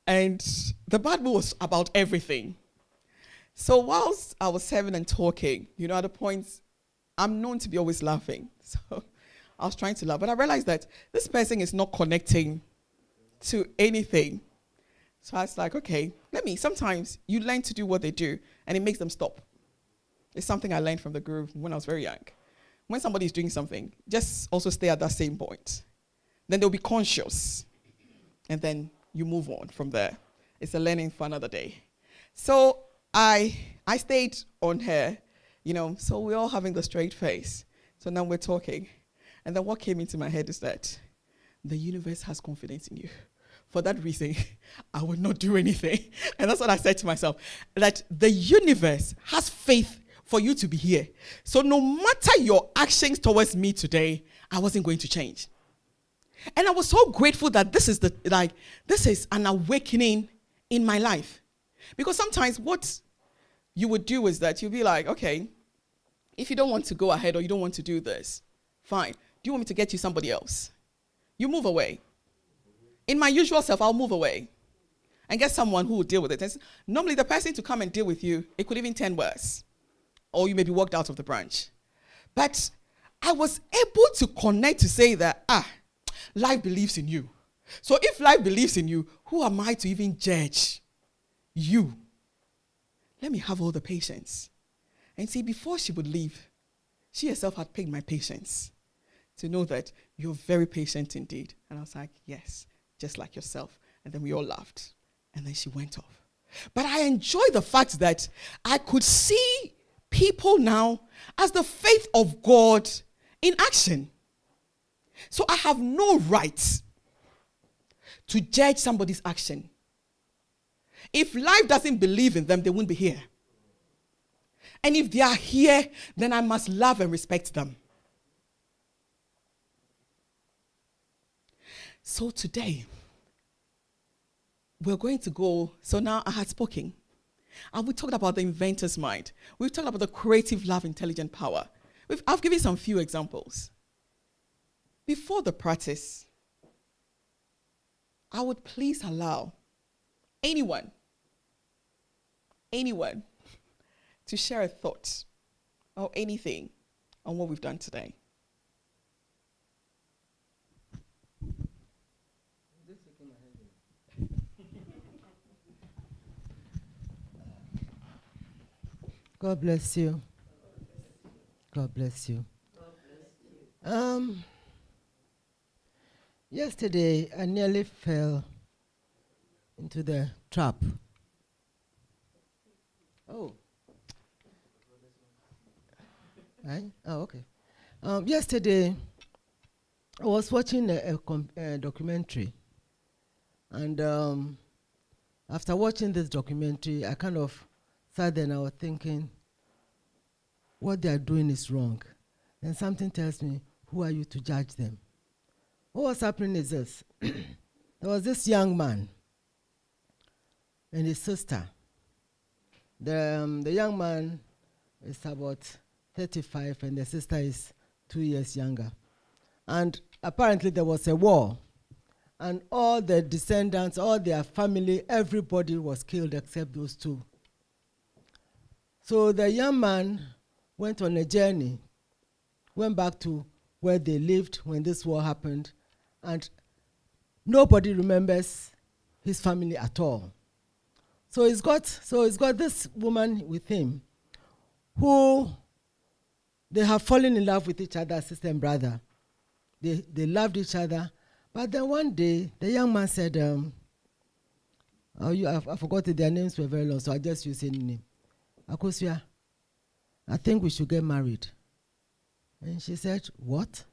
And the bad mood was about everything. So whilst I was serving and talking, at the point, I'm known to be always laughing. So I was trying to laugh. But I realized that this person is not connecting to anything. So I was like, okay, sometimes you learn to do what they do, and it makes them stop. It's something I learned from the guru when I was very young. When somebody is doing something, just also stay at that same point. Then they'll be conscious. And then you move on from there. It's a learning for another day. So I stayed on her, so we're all having the straight face. So now we're talking. And then what came into my head is that the universe has confidence in you. For that reason, I will not do anything. And that's what I said to myself, that the universe has faith for you to be here. So no matter your actions towards me today, I wasn't going to change. And I was so grateful that this is an awakening in my life. Because sometimes what you would do is that you'll be like, okay, if you don't want to go ahead or you don't want to do this, fine. Do you want me to get you somebody else? You move away. In my usual self, I'll move away and get someone who will deal with it. And normally the person to come and deal with you, it could even turn worse. Or you may be walked out of the branch. But I was able to connect to say that, life believes in you. So if life believes in you, who am I to even judge you? Let me have all the patience. And see, before she would leave, she herself had paid my patience to know that you're very patient indeed. And I was like, yes, just like yourself. And then we all laughed. And then she went off. But I enjoy the fact that I could see people now as the faith of God in action. So I have no right to judge somebody's action. If life doesn't believe in them, they won't be here. And if they are here, then I must love and respect them. So today, we're going to go. So now I had spoken. And we talked about the inventor's mind. We've talked about the creative, love, intelligent power. I've given some few examples. Before the practice, I would please allow anyone to share a thought or anything on what we've done today. God bless you. God bless you. Yesterday, I nearly fell into the trap. Oh. Right? Oh, okay. Yesterday, I was watching a documentary. And after watching this documentary, I kind of sat there and I was thinking, what they are doing is wrong. Then something tells me, who are you to judge them? What was happening is this. There was this young man and his sister. The young man is about 35 and the sister is 2 years younger. And apparently there was a war. And all the descendants, all their family, everybody was killed except those two. So the young man went on a journey, went back to where they lived when this war happened, and nobody remembers his family at all. So he's got this woman with him who they have fallen in love with each other, sister and brother. They loved each other. But then one day, the young man said, I forgot their names were very long, so I just use any name. Akosua, I think we should get married. And she said, what?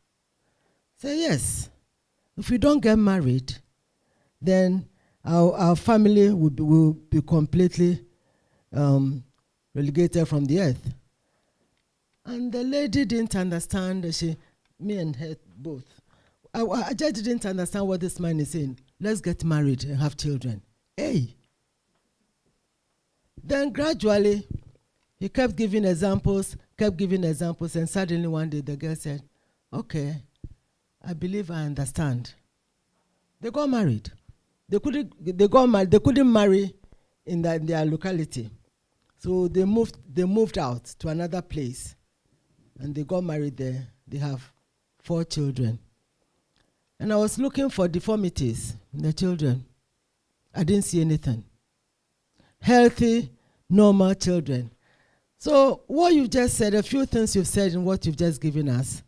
Say yes. If we don't get married, then our family will be completely relegated from the earth. And the lady didn't understand. Me and her both. I just didn't understand what this man is saying. Let's get married and have children. Hey. Then gradually, he kept giving examples, and suddenly one day the girl said, okay, I believe I understand. They got married. They couldn't marry in their locality. So they moved out to another place. And they got married there. They have 4 children. And I was looking for deformities in the children. I didn't see anything. Healthy, normal children. So what you just said, a few things you've said in what you've just given us,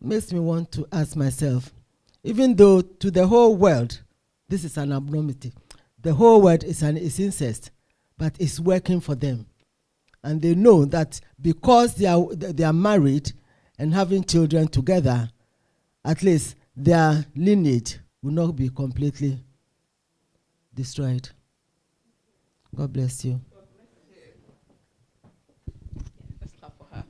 makes me want to ask myself, even though to the whole world, this is an abnormality. The whole world is incest, but it's working for them. And they know that because they are married and having children together, at least their lineage will not be completely destroyed. God bless you. Let's clap for her.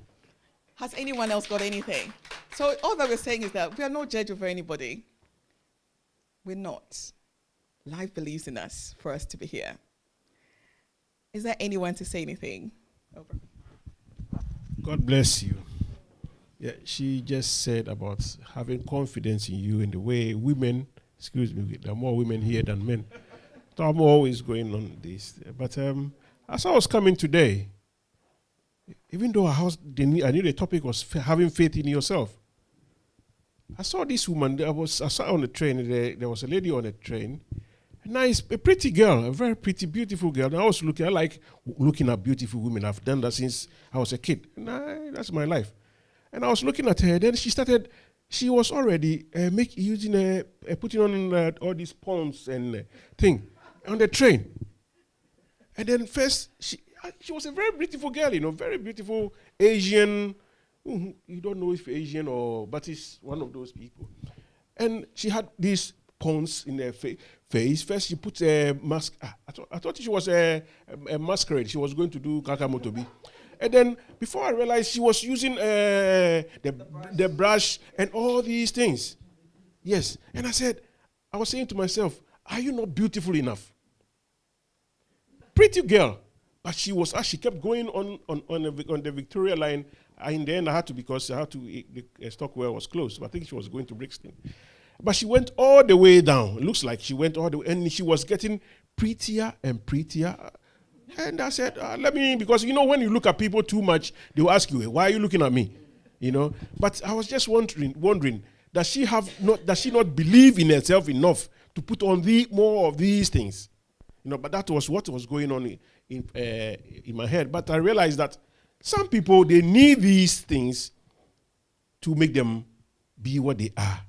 Has anyone else got anything? So all that we're saying is that we are no judge over anybody. We're not. Life believes in us for us to be here. Is there anyone to say anything? Over. God bless you. Yeah, she just said about having confidence in you in the way women, there are more women here than men. So I'm always going on this. But as I was coming today, even though I knew the topic was having faith in yourself, I saw this woman. I sat on the train. There was a lady on the train. A pretty girl, a very pretty, beautiful girl. And I like looking at beautiful women. I've done that since I was a kid. That's my life. And I was looking at her. Then she was already putting on all these pawns and thing on the train. And then first, she was a very beautiful girl, very beautiful Asian. You don't know if Asian but it's one of those people. And she had these pawns in her face. First, she put a mask. I thought she was a masquerade. She was going to do Kakamotobi. And then, before I realized, she was using the brush and all these things. Yes. And I was saying to myself, are you not beautiful enough? Pretty girl. But she kept going on the Victoria line. In the end, because the Stockwell was closed. So I think she was going to Brixton. But she went all the way down. It looks like she went all the way, and she was getting prettier and prettier. And I said, because when you look at people too much, they will ask you, why are you looking at me? But I was just wondering, does she not believe in herself enough to put on more of these things? But that was what was going on in my head. But I realized that some people, they need these things to make them be what they are.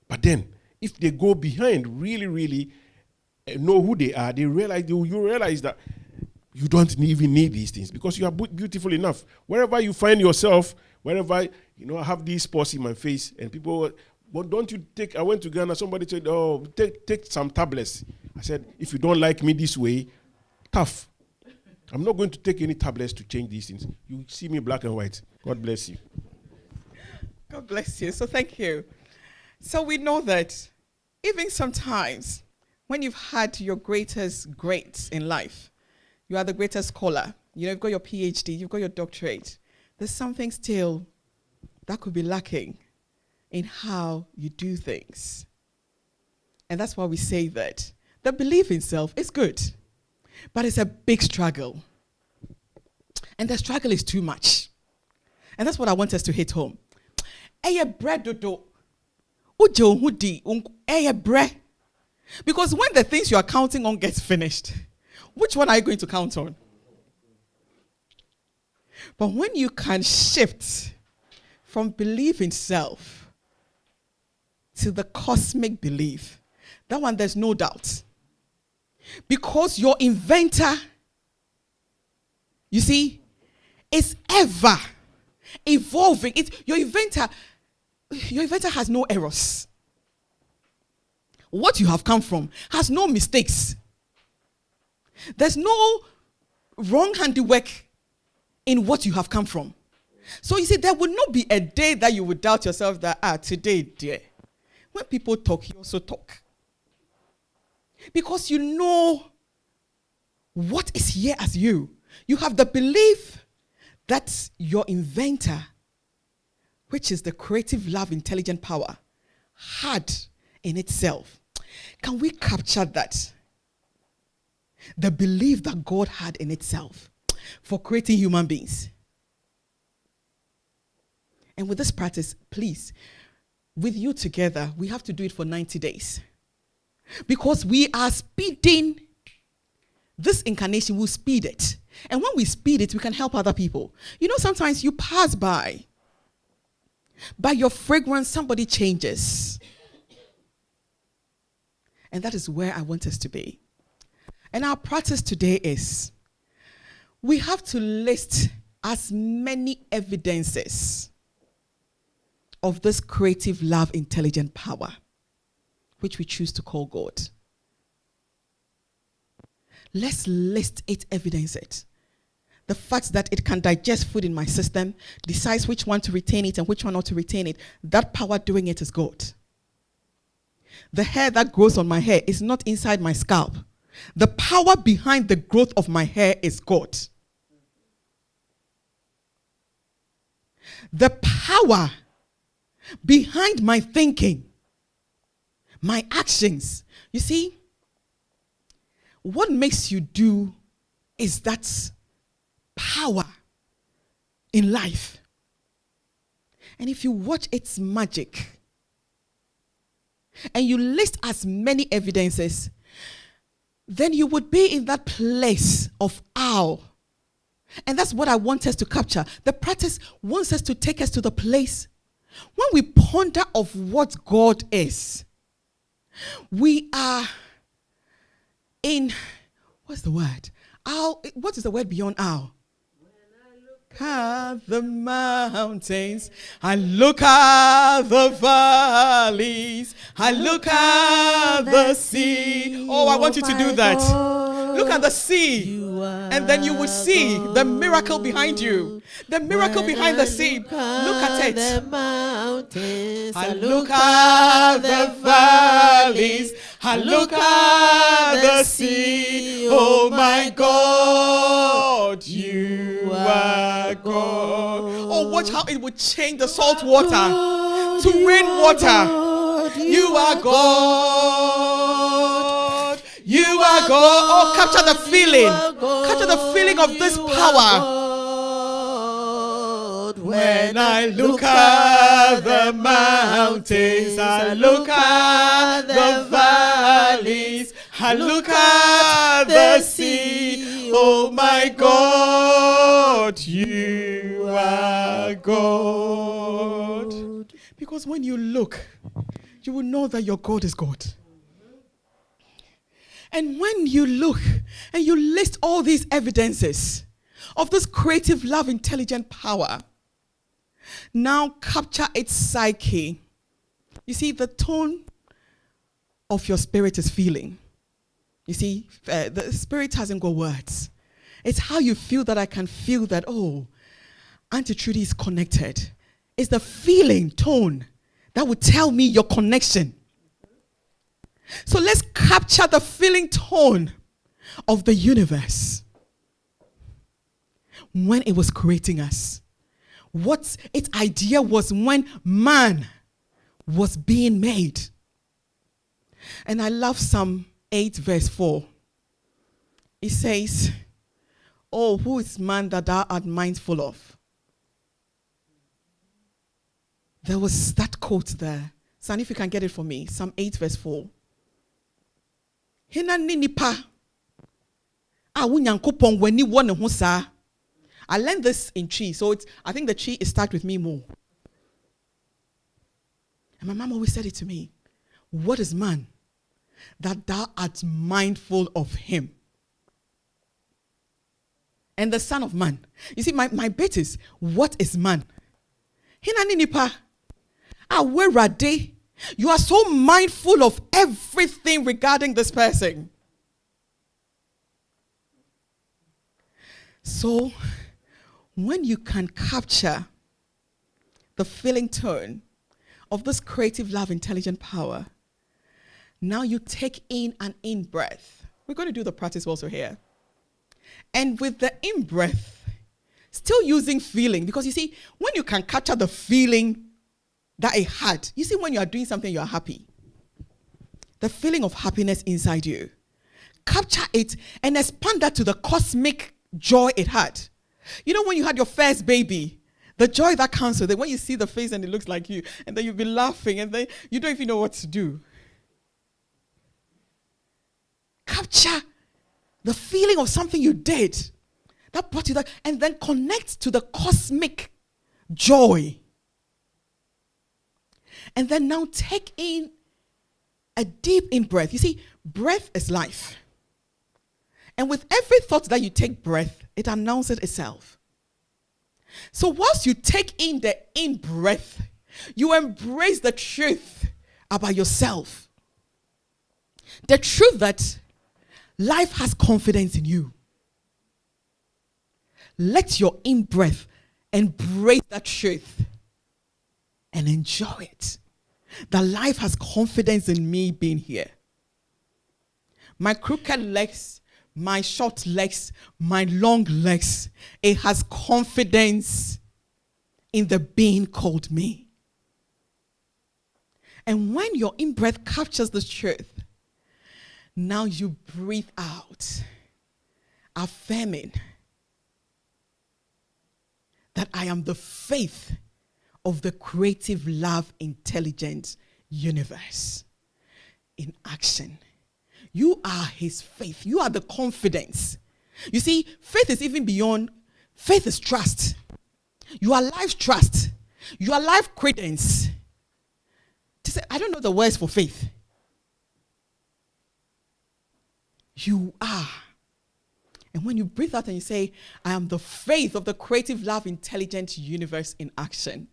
But then, if they go behind, really, really know who they are, you realize that you don't even need these things because you are beautiful enough. Wherever you find yourself, wherever, I have these spots in my face, and people, don't you take, I went to Ghana, somebody said, take some tablets. I said, if you don't like me this way, tough. I'm not going to take any tablets to change these things. You see me black and white. God bless you. God bless you. So thank you. So we know that even sometimes when you've had your greatest greats in life, you are the greatest scholar, you've got your PhD, you've got your doctorate, there's something still that could be lacking in how you do things. And that's why we say that the belief in self is good, but it's a big struggle. And the struggle is too much. And that's what I want us to hit home. Because when the things you are counting on gets finished, which one are you going to count on? But when you can shift from belief in self to the cosmic belief, that one there's no doubt. Because your inventor, you see, is ever evolving. Your inventor has no errors. What you have come from has no mistakes. There's no wrong handiwork in what you have come from. So you see, there will not be a day that you would doubt yourself that, today, dear. When people talk, you also talk. Because you know what is here as you. You have the belief that your inventor, which is the creative, love, intelligent power, had in itself. Can we capture that? The belief that God had in itself for creating human beings. And with this practice, please, with you together, we have to do it for 90 days. Because we are speeding, this incarnation will speed it. And when we speed it, we can help other people. You know, sometimes you pass by your fragrance, somebody changes. And that is where I want us to be. And our practice today is, we have to list as many evidences of this creative, love, intelligent power, which we choose to call God. Let's list it, evidence it. The fact that it can digest food in my system, decides which one to retain it and which one not to retain it, that power doing it is God. The hair that grows on my hair is not inside my scalp. The power behind the growth of my hair is God. The power behind my thinking, my actions. You see, what makes you do is that power in life. And if you watch its magic and you list as many evidences, then you would be in that place of awe. And that's what I want us to capture. The practice wants us to take us to the place when we ponder of what God is. We are in, what's the word? What is the word beyond awe? At the mountains, I look at the valleys, I look at the sea. Oh, I want you to do that. Look at the sea, and then you will see the miracle behind you. The miracle behind the sea. Look at it. I look at the valleys, I look at the sea. Oh my God, you are God. Oh, watch how it would change the salt water to rainwater. You are God. You are God. Oh, capture the feeling. Capture the feeling of this power. When I look at the mountains, I look at the valleys, I look at the sea. Oh my God, you are God. Because when you look, you will know that your God is God. And when you look and you list all these evidences of this creative, love, intelligent power, now capture its psyche. You see, the tone of your spirit is feeling. You see, the spirit hasn't got words. It's how you feel that I can feel that, oh, Auntie Trudy is connected. It's the feeling tone that would tell me your connection. So let's capture the feeling tone of the universe when it was creating us. What its idea was when man was being made. And I love Psalm 8 verse 4. It says, oh, who is man that thou art mindful of? There was that quote there. Son, if you can get it for me. Psalm 8 verse 4. Hina ni nipa a wunyankopon wani wo ne ho saa. I learned this in Chi, so I think the Chi is stuck with me more. And my mom always said it to me. What is man that thou art mindful of him? And the son of man. You see, my bit is, what is man? Hina ni nipa a werade. You are so mindful of everything regarding this person. So, when you can capture the feeling tone of this creative, love, intelligent power, now you take in an in-breath. We're going to do the practice also here. And with the in-breath, still using feeling, because you see, when you can capture the feeling that it had, you see, when you are doing something, you are happy. The feeling of happiness inside you. Capture it and expand that to the cosmic joy it had. You know, when you had your first baby, the joy that comes with it, when you see the face and it looks like you, and then you'll be laughing, and then you don't even know what to do. Capture the feeling of something you did that brought you that, and then connect to the cosmic joy. And then now take in a deep in breath. You see, breath is life. And with every thought that you take breath, it announces itself. So whilst you take in the in breath, you embrace the truth about yourself. The truth that life has confidence in you. Let your in breath embrace that truth and enjoy it. That life has confidence in me being here. My crooked legs, my short legs, my long legs, it has confidence in the being called me. And when your in-breath captures the truth, now you breathe out, affirming that I am the faith of the creative, love, intelligent universe in action. You are his faith. You are the confidence. You see, faith is even beyond, faith is trust. You are life trust. You are life credence. To say, I don't know the words for faith. You are. And when you breathe out and you say, I am the faith of the creative, love, intelligent universe in action.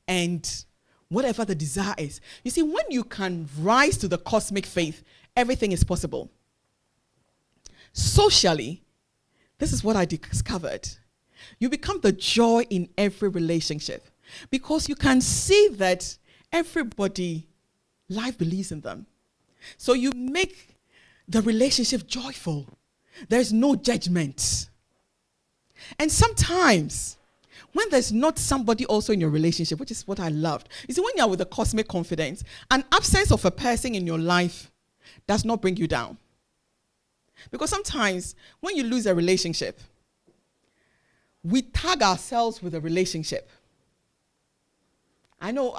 And whatever the desire is. You see, when you can rise to the cosmic faith, everything is possible. Socially, this is what I discovered. You become the joy in every relationship because you can see that everybody, life believes in them. So you make the relationship joyful. There's no judgment. And sometimes, when there's not somebody also in your relationship, which is what I loved. You see, when you're with a cosmic confidence, an absence of a person in your life does not bring you down. Because sometimes, when you lose a relationship, we tag ourselves with a relationship. I know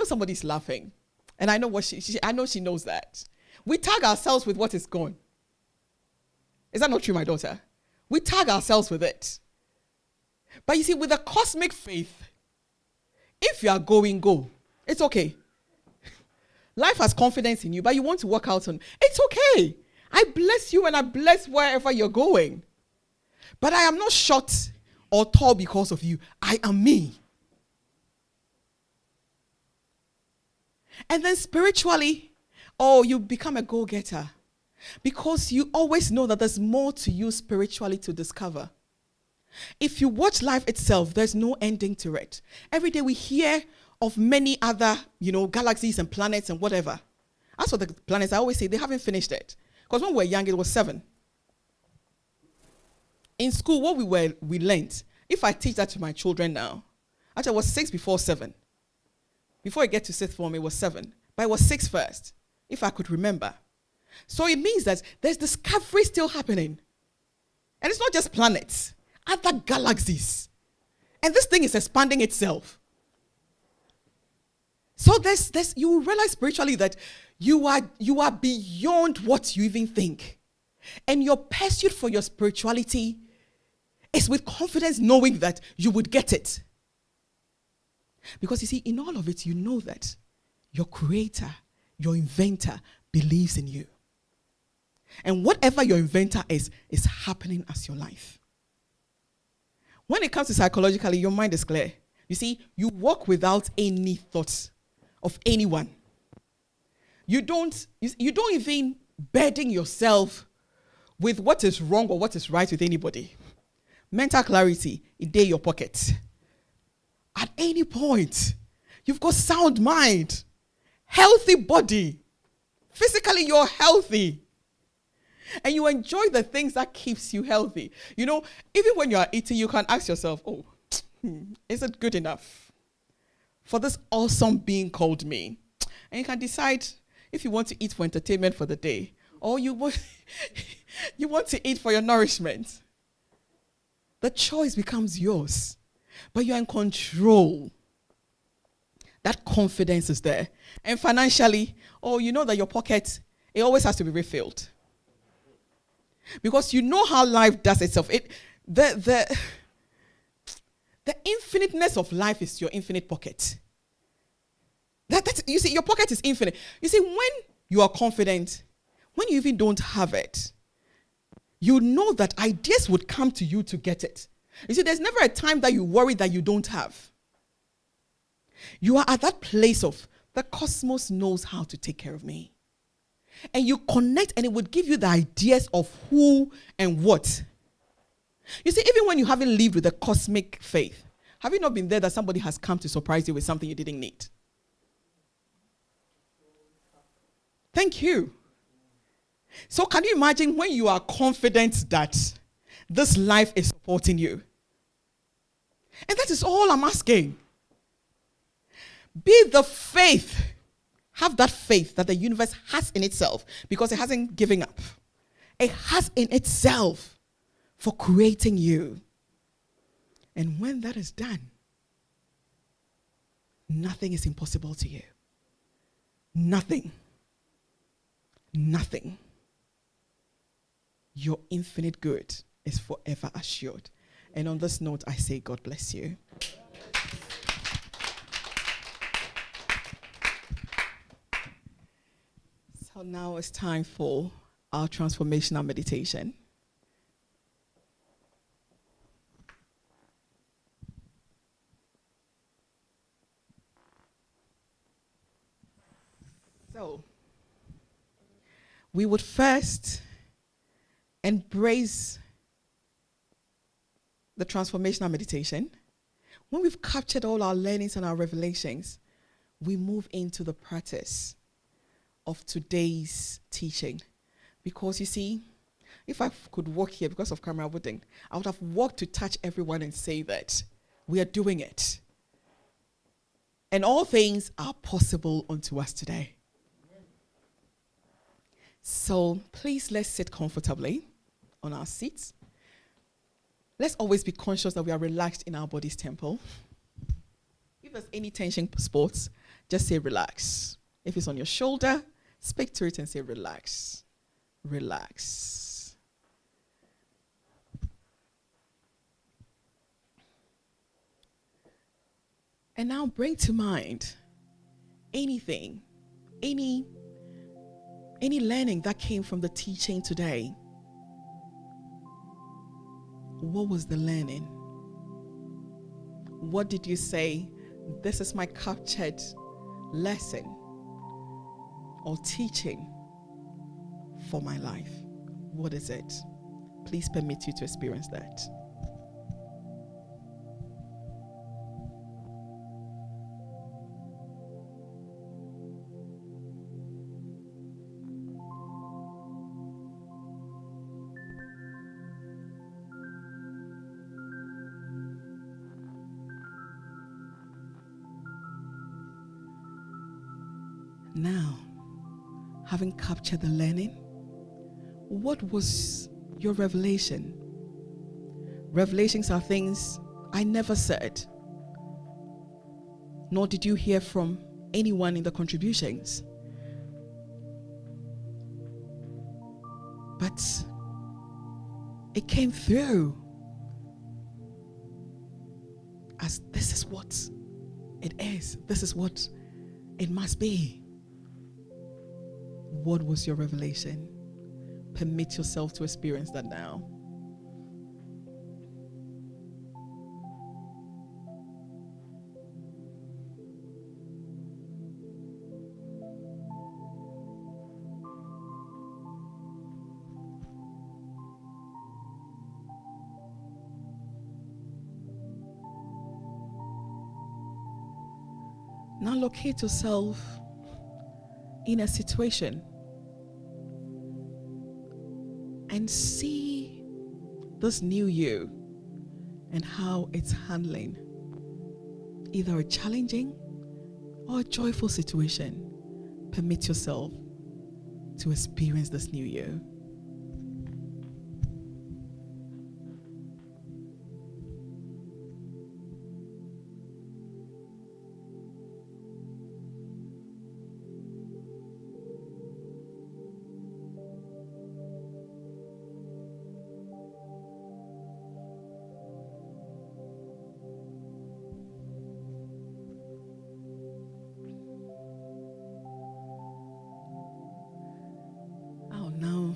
somebody's laughing. And I know what I know she knows that. We tag ourselves with what is gone. Is that not true, my daughter? We tag ourselves with it. But you see, with a cosmic faith, if you are going, go. It's okay. Life has confidence in you, but you want to work out on. It's okay. I bless you and I bless wherever you're going. But I am not short or tall because of you. I am me. And then spiritually, you become a go-getter. Because you always know that there's more to you spiritually to discover. If you watch life itself, there's no ending to it. Every day we hear of many other, galaxies and planets and whatever. As for the planets, I always say they haven't finished it. Because when we were young, it was 7. In school, what we learned, if I teach that to my children now, actually it was 6 before 7. Before I get to 6th form, it was 7. But it was 6 first, if I could remember. So it means that there's discovery still happening. And it's not just planets, other galaxies. And this thing is expanding itself. So you will realize spiritually that you are beyond what you even think. And your pursuit for your spirituality is with confidence knowing that you would get it. Because you see, in all of it, you know that your creator, your inventor, believes in you. And whatever your inventor is happening as your life. When it comes to psychologically, your mind is clear. You see, you walk without any thoughts of anyone. You don't even burden yourself with what is wrong or what is right with anybody. mental clarity, it's in your pocket. At any point, you've got sound mind, healthy body. Physically, you're healthy. And you enjoy the things that keeps you healthy. You know, even when you are eating, you can ask yourself, oh, is it good enough for this awesome being called me? And you can decide if you want to eat for entertainment for the day, or you want, you want to eat for your nourishment. The choice becomes yours, but you're in control. That confidence is there. And financially, you know that your pocket, it always has to be refilled. Because you know how life does itself. The infiniteness of life is your infinite pocket. You see, your pocket is infinite. You see, when you are confident, when you even don't have it, you know that ideas would come to you to get it. You see, there's never a time that you worry that you don't have. You are at that place of, the cosmos knows how to take care of me. And you connect, and it would give you the ideas of who and what. You see, even when you haven't lived with a cosmic faith, have you not been there that somebody has come to surprise you with something you didn't need? Thank you. So can you imagine when you are confident that this life is supporting you? And that is all I'm asking. Be the faith. Have that faith that the universe has in itself, because it hasn't given up. It has in itself for creating you. And when that is done, nothing is impossible to you. Nothing. Nothing. Your infinite good is forever assured. And on this note, I say, God bless you. So now it's time for our transformational meditation. So, we would first embrace the transformational meditation. When we've captured all our learnings and our revelations, we move into the practice of today's teaching. Because you see, if I could walk here, because of camera, I would have walked to touch everyone and say that we are doing it. And all things are possible unto us today. So please, let's sit comfortably on our seats. Let's always be conscious that we are relaxed in our body's temple. If there's any tension spots, just say relax. If it's on your shoulder, speak to it and say relax. Relax. And now bring to mind anything, any learning that came from the teaching today. What was the learning? What did you say? This is my captured lesson or teaching for my life. What is it? Please permit you to experience that. Now, having captured the learning, what was your revelation? Revelations are things I never said, nor did you hear from anyone in the contributions. But it came through as this is what it is. This is what it must be. What was your revelation? Permit yourself to experience that now. Now locate yourself in a situation and see this new you and how it's handling either a challenging or a joyful situation. Permit yourself to experience this new you. Now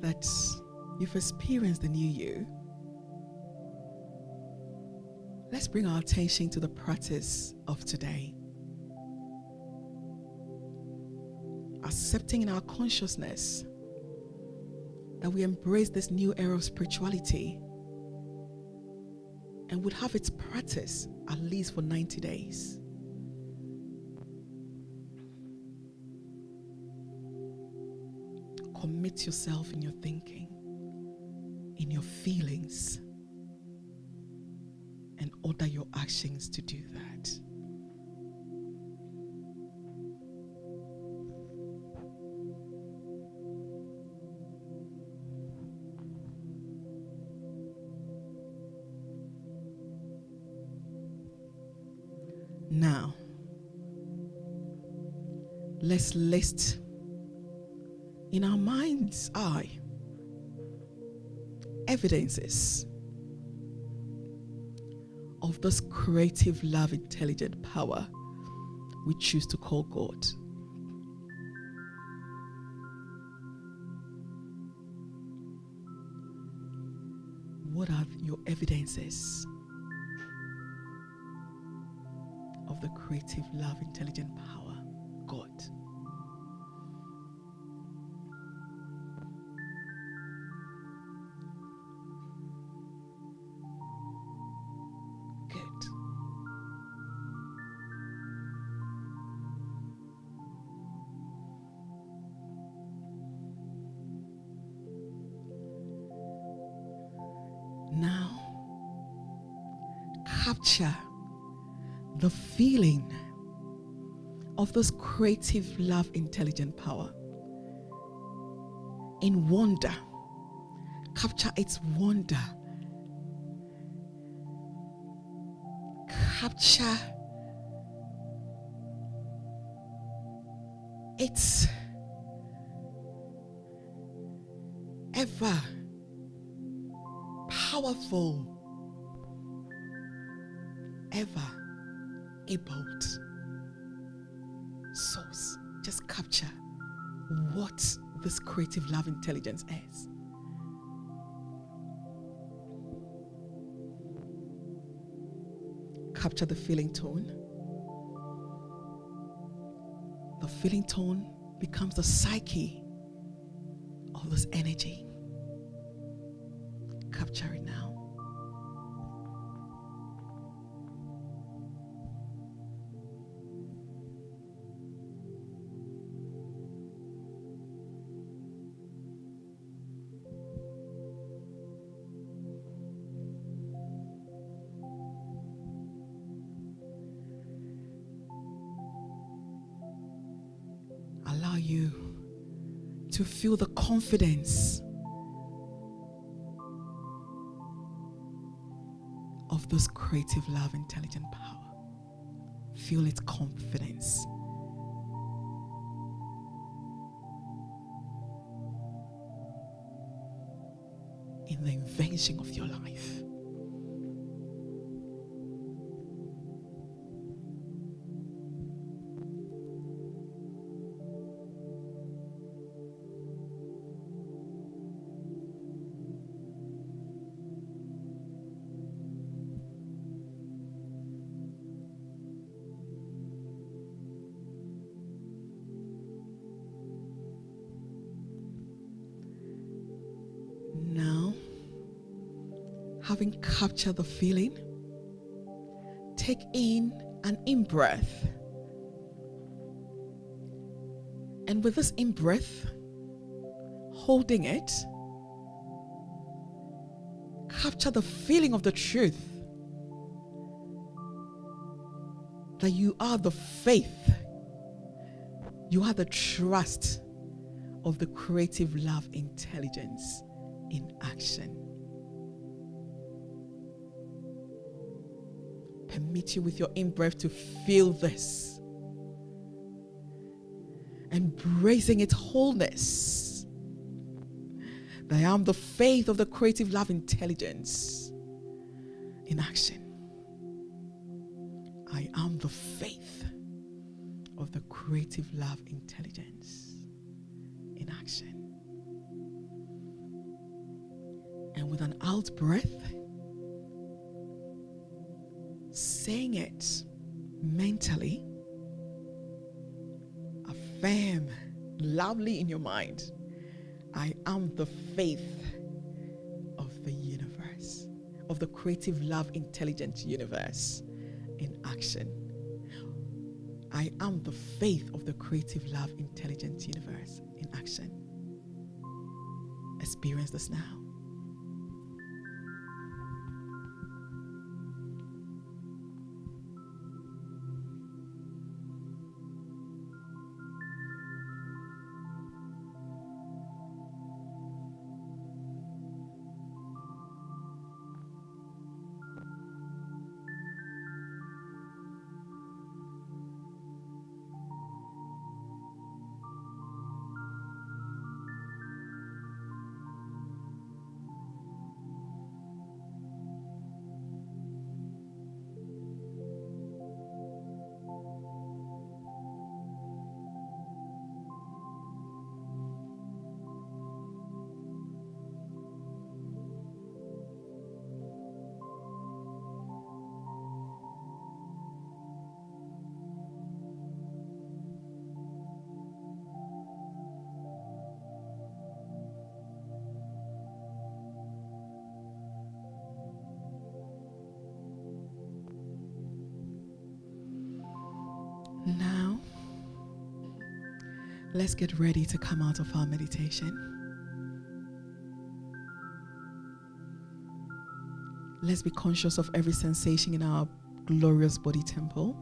that you've experienced the new you, let's bring our attention to the practice of today. Accepting in our consciousness that we embrace this new era of spirituality and would have its practice at least for 90 days. Commit yourself in your thinking, in your feelings, and order your actions to do that. Now, let's list in our mind's eye evidences of this creative, love, intelligent power we choose to call God. What are your evidences of the creative, love, intelligent power, God? Good. Now, capture the feeling of this creative, love, intelligent power in wonder. Capture its wonder. Capture its ever powerful, ever abled source. Just capture what this creative love intelligence is. Capture the feeling tone. The feeling tone becomes the psyche of this energy. Capture it now. Allow you to feel the confidence of this creative love, intelligent power. Feel its confidence. In the invention of your life. Now, having captured the feeling, take in an in-breath. And with this in-breath, holding it, capture the feeling of the truth that you are the faith, you are the trust of the creative love intelligence in action. Permit you with your in-breath to feel this, embracing its wholeness. That I am the faith of the creative love intelligence in action. I am the faith of the creative love intelligence in action. And with an out breath, saying it mentally, affirm loudly in your mind, I am the faith of the universe, of the creative love intelligent universe in action. I am the faith of the creative love intelligent universe in action. Experience this now. Now, let's get ready to come out of our meditation. Let's be conscious of every sensation in our glorious body temple.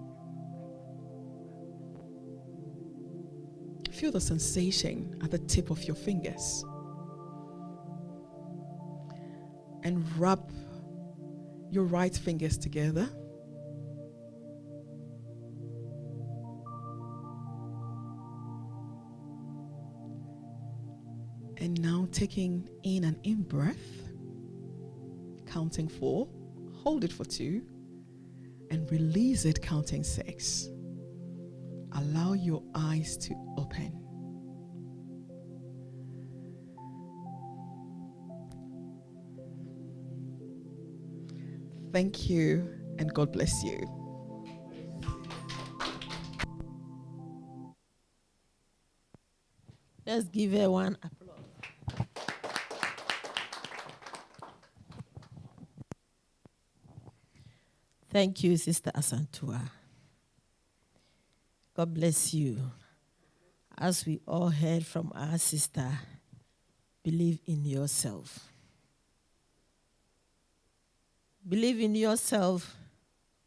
Feel the sensation at the tip of your fingers. And rub your right fingers together. And now taking in an in-breath, counting 4, hold it for 2, and release it counting 6. Allow your eyes to open. Thank you, and God bless you. Let's give her one applause. Thank you, Sister Asantua. God bless you. As we all heard from our sister, believe in yourself. Believe in yourself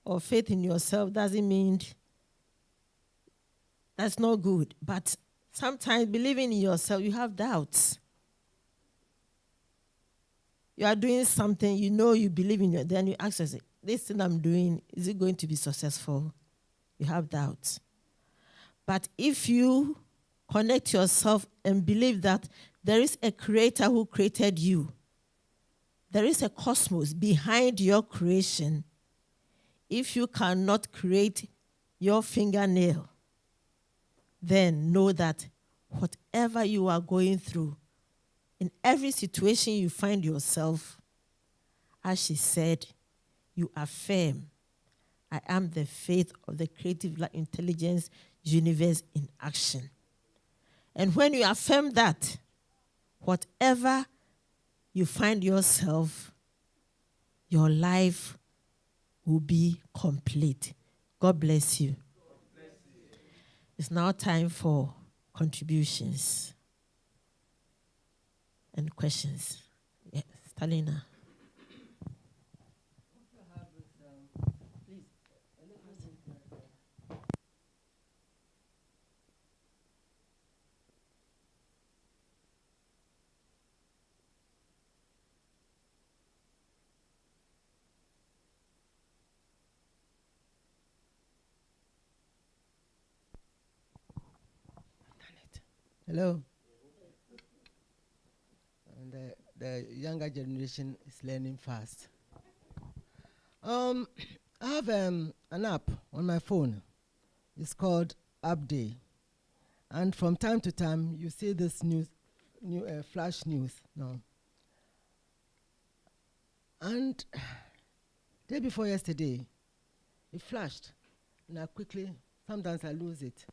or faith in yourself doesn't mean that's not good. But sometimes believing in yourself, you have doubts. You are doing something, you know you believe in it, then you ask yourself, this thing I'm doing, is it going to be successful? You have doubts. But if you connect yourself and believe that there is a creator who created you, there is a cosmos behind your creation. If you cannot create your fingernail, then know that whatever you are going through, in every situation you find yourself, as she said, you affirm, I am the faith of the creative intelligence universe in action. And when you affirm that, whatever you find yourself, your life will be complete. God bless you. It's now time for contributions and questions. Yes, Stalina. Hello. And the younger generation is learning fast. I have an app on my phone. It's called App Day. And from time to time, you see this flash news. No. And day before yesterday, it flashed. And sometimes I lose it.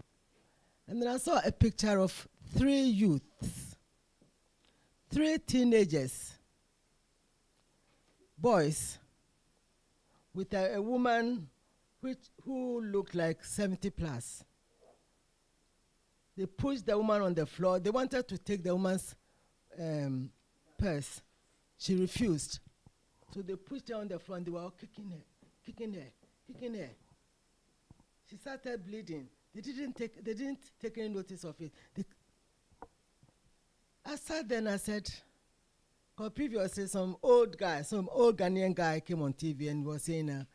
And then I saw a picture of 3 youths, 3 teenagers, boys, with a woman who looked like 70 plus. They pushed the woman on the floor. They wanted to take the woman's purse. She refused. So they pushed her on the floor and they were all kicking her. She started bleeding. They didn't take any notice of it. I sat there and I said, because previously some old Ghanaian guy came on TV and was saying,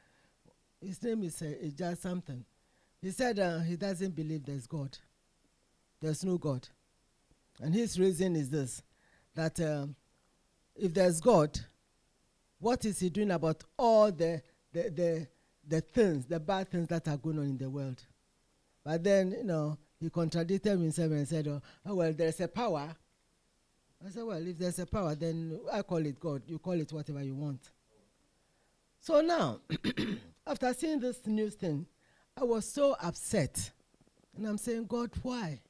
his name is just something. He said he doesn't believe there's God. There's no God. And his reason is this, that if there's God, what is he doing about all the things, the bad things that are going on in the world? But then, he contradicted himself and said, oh, well, there's a power. I said, well, if there's a power, then I call it God. You call it whatever you want. So now, after seeing this news thing, I was so upset. And I'm saying, God, why?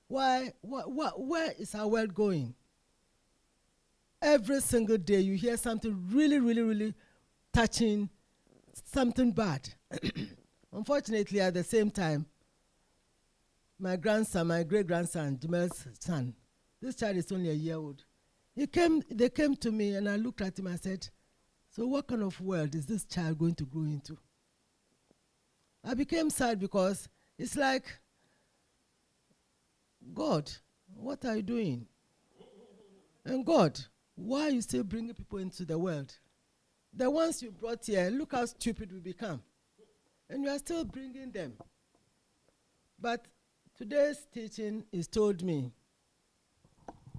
Why? Where is our world going? Every single day you hear something really, really, really touching, something bad. Unfortunately, at the same time, my great-grandson, Jamel's son, this child is only a year old. They came to me and I looked at him and said, so what kind of world is this child going to grow into? I became sad because it's like, God, what are you doing? And God, why are you still bringing people into the world? The ones you brought here, look how stupid we become. And you are still bringing them. But today's teaching has told me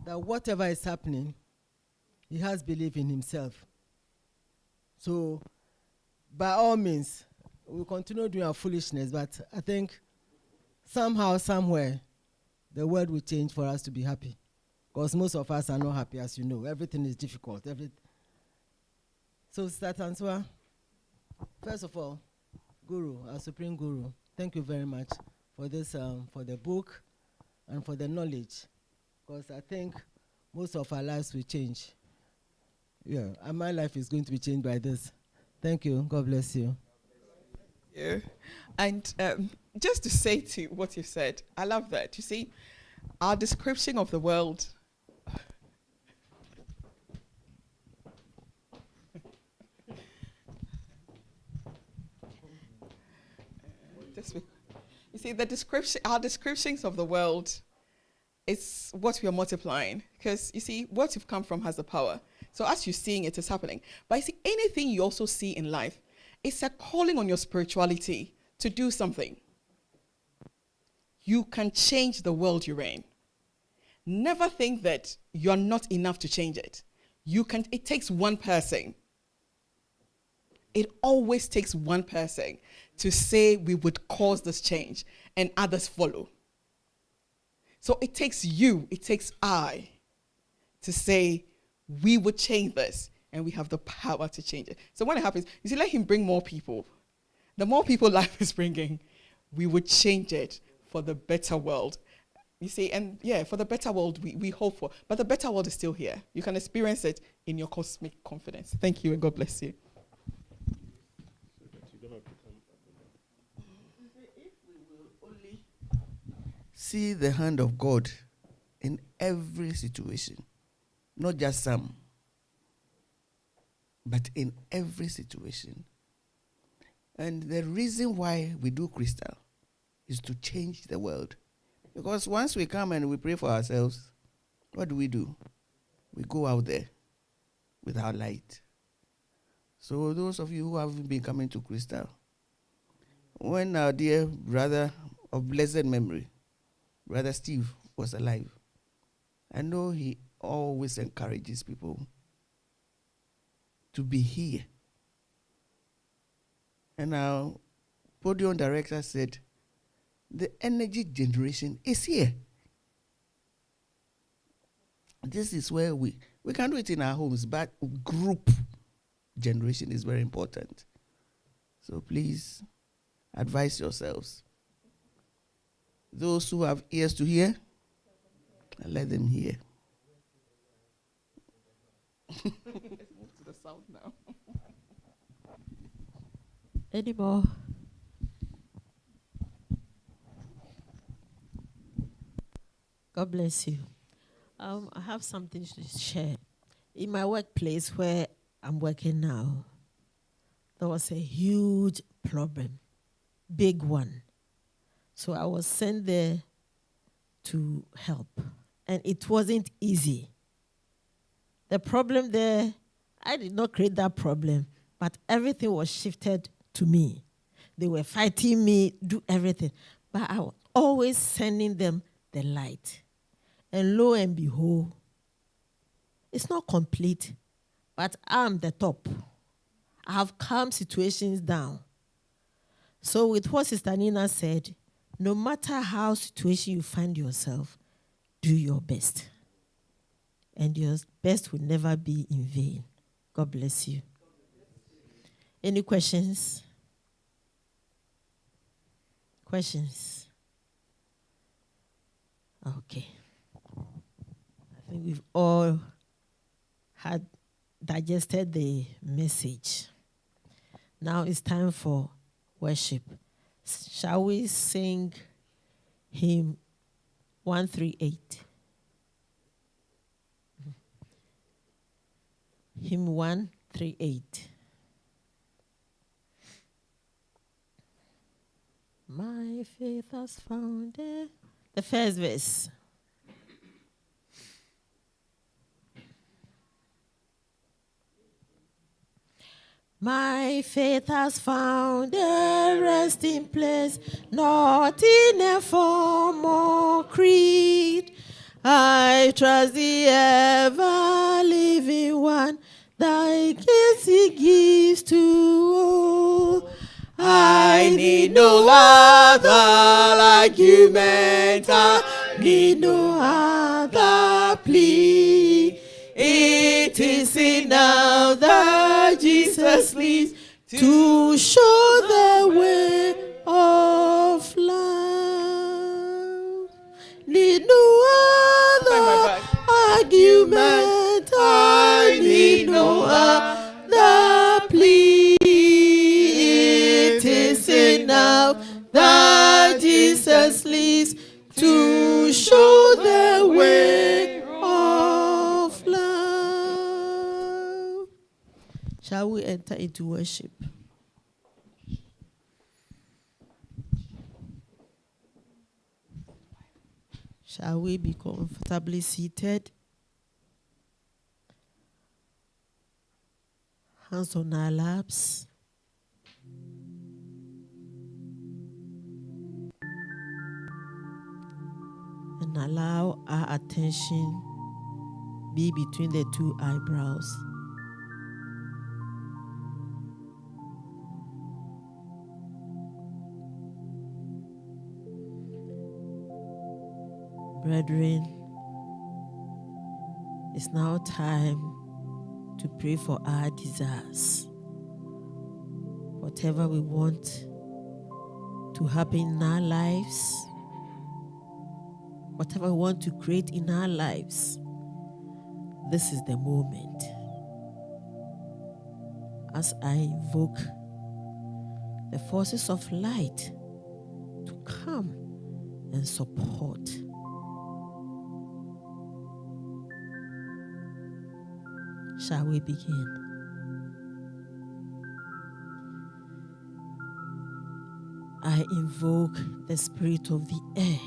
that whatever is happening, he has belief in himself. So, by all means, we'll continue doing our foolishness, but I think somehow, somewhere, the world will change for us to be happy. Because most of us are not happy, as you know. Everything is difficult. So, Sister Tanswa, first of all, Guru, our Supreme Guru, thank you very much for this, for the book and for the knowledge. Because I think most of our lives will change. Yeah, and my life is going to be changed by this. Thank you. God bless you. Yeah. And just to say to what you said, I love that. You see, our description of the world you see, our descriptions of the world is what we are multiplying. Because, you see, what you've come from has the power. So as you're seeing it, it's happening. But you see, anything you also see in life, it's a calling on your spirituality to do something. You can change the world you're in. Never think that you're not enough to change it. It takes one person. It always takes one person to say we would cause this change and others follow. So it takes you, it takes I to say we would change this and we have the power to change it. So when it happens, you see, let him bring more people. The more people life is bringing, we would change it for the better world. You see, and yeah, for the better world we hope for. But the better world is still here. You can experience it in your cosmic confidence. Thank you and God bless you. See the hand of God in every situation, not just some, but in every situation. And the reason why we do crystal is to change the world. Because once we come and we pray for ourselves, what do? We go out there with our light. So those of you who haven't been coming to crystal, when our dear brother of blessed memory, Brother Steve, was alive, I know he always encourages people to be here. And our podium director said, the energy generation is here. This is where we can do it in our homes, but group generation is very important. So please advise yourselves. Those who have ears to hear, let them hear. Let's move to the south now. Any more? God bless you. I have something to share. In my workplace where I'm working now, there was a huge problem, big one. So I was sent there to help, and it wasn't easy. The problem there, I did not create that problem, but everything was shifted to me. They were fighting me, do everything, but I was always sending them the light. And lo and behold, it's not complete, but I'm the top. I have calmed situations down. So with what Sister Nina said, no matter how situation you find yourself, do your best. And your best will never be in vain. God bless you. Any questions? Questions? Okay. I think we've all had digested the message. Now it's time for worship. Shall we sing hymn 138? Hymn 138. My faith has found it. The first verse. My faith has found a resting place, not in a form or creed. I trust the ever-living one, thy gifts he gives to all. I need no other argument, I need no other plea. It is enough that Jesus lives to show the way of love. Need no other argument, I need no other plea. It is enough that Jesus lives to show the way of love. Shall we enter into worship? Shall we be comfortably seated? Hands on our laps. And allow our attention be between the two eyebrows. Brethren, it's now time to pray for our desires. Whatever we want to happen in our lives, whatever we want to create in our lives, this is the moment. As I invoke the forces of light to come and support. Shall we begin? I invoke the spirit of the air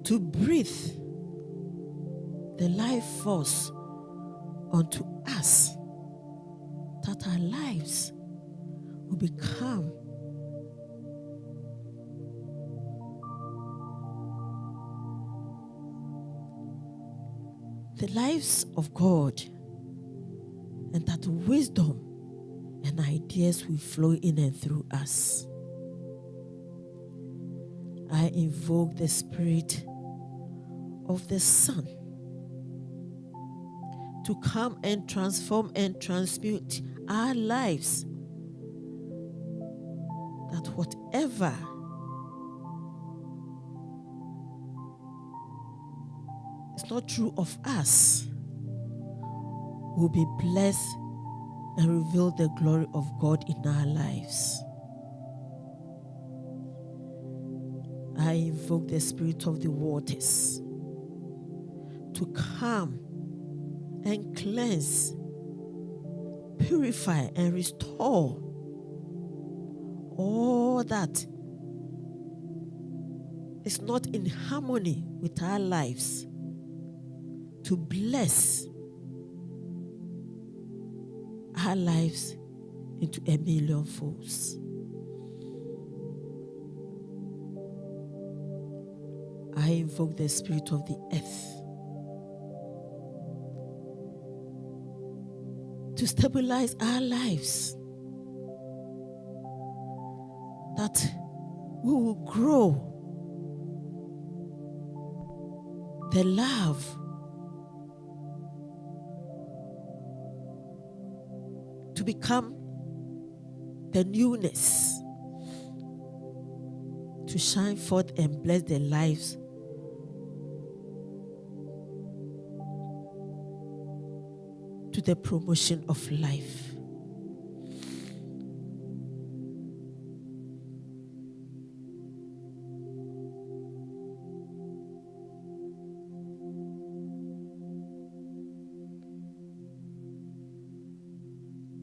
to breathe the life force onto us, that our lives will become the lives of God, and that wisdom and ideas will flow in and through us. I invoke the spirit of the sun to come and transform and transmute our lives, that whatever is not true of us will be blessed and reveal the glory of God in our lives. I invoke the spirit of the waters to come and cleanse, purify, and restore all that is not in harmony with our lives, to bless our lives into a million folds. I invoke the spirit of the earth to stabilize our lives, that we will grow the love to become the newness, to shine forth and bless the lives to the promotion of life.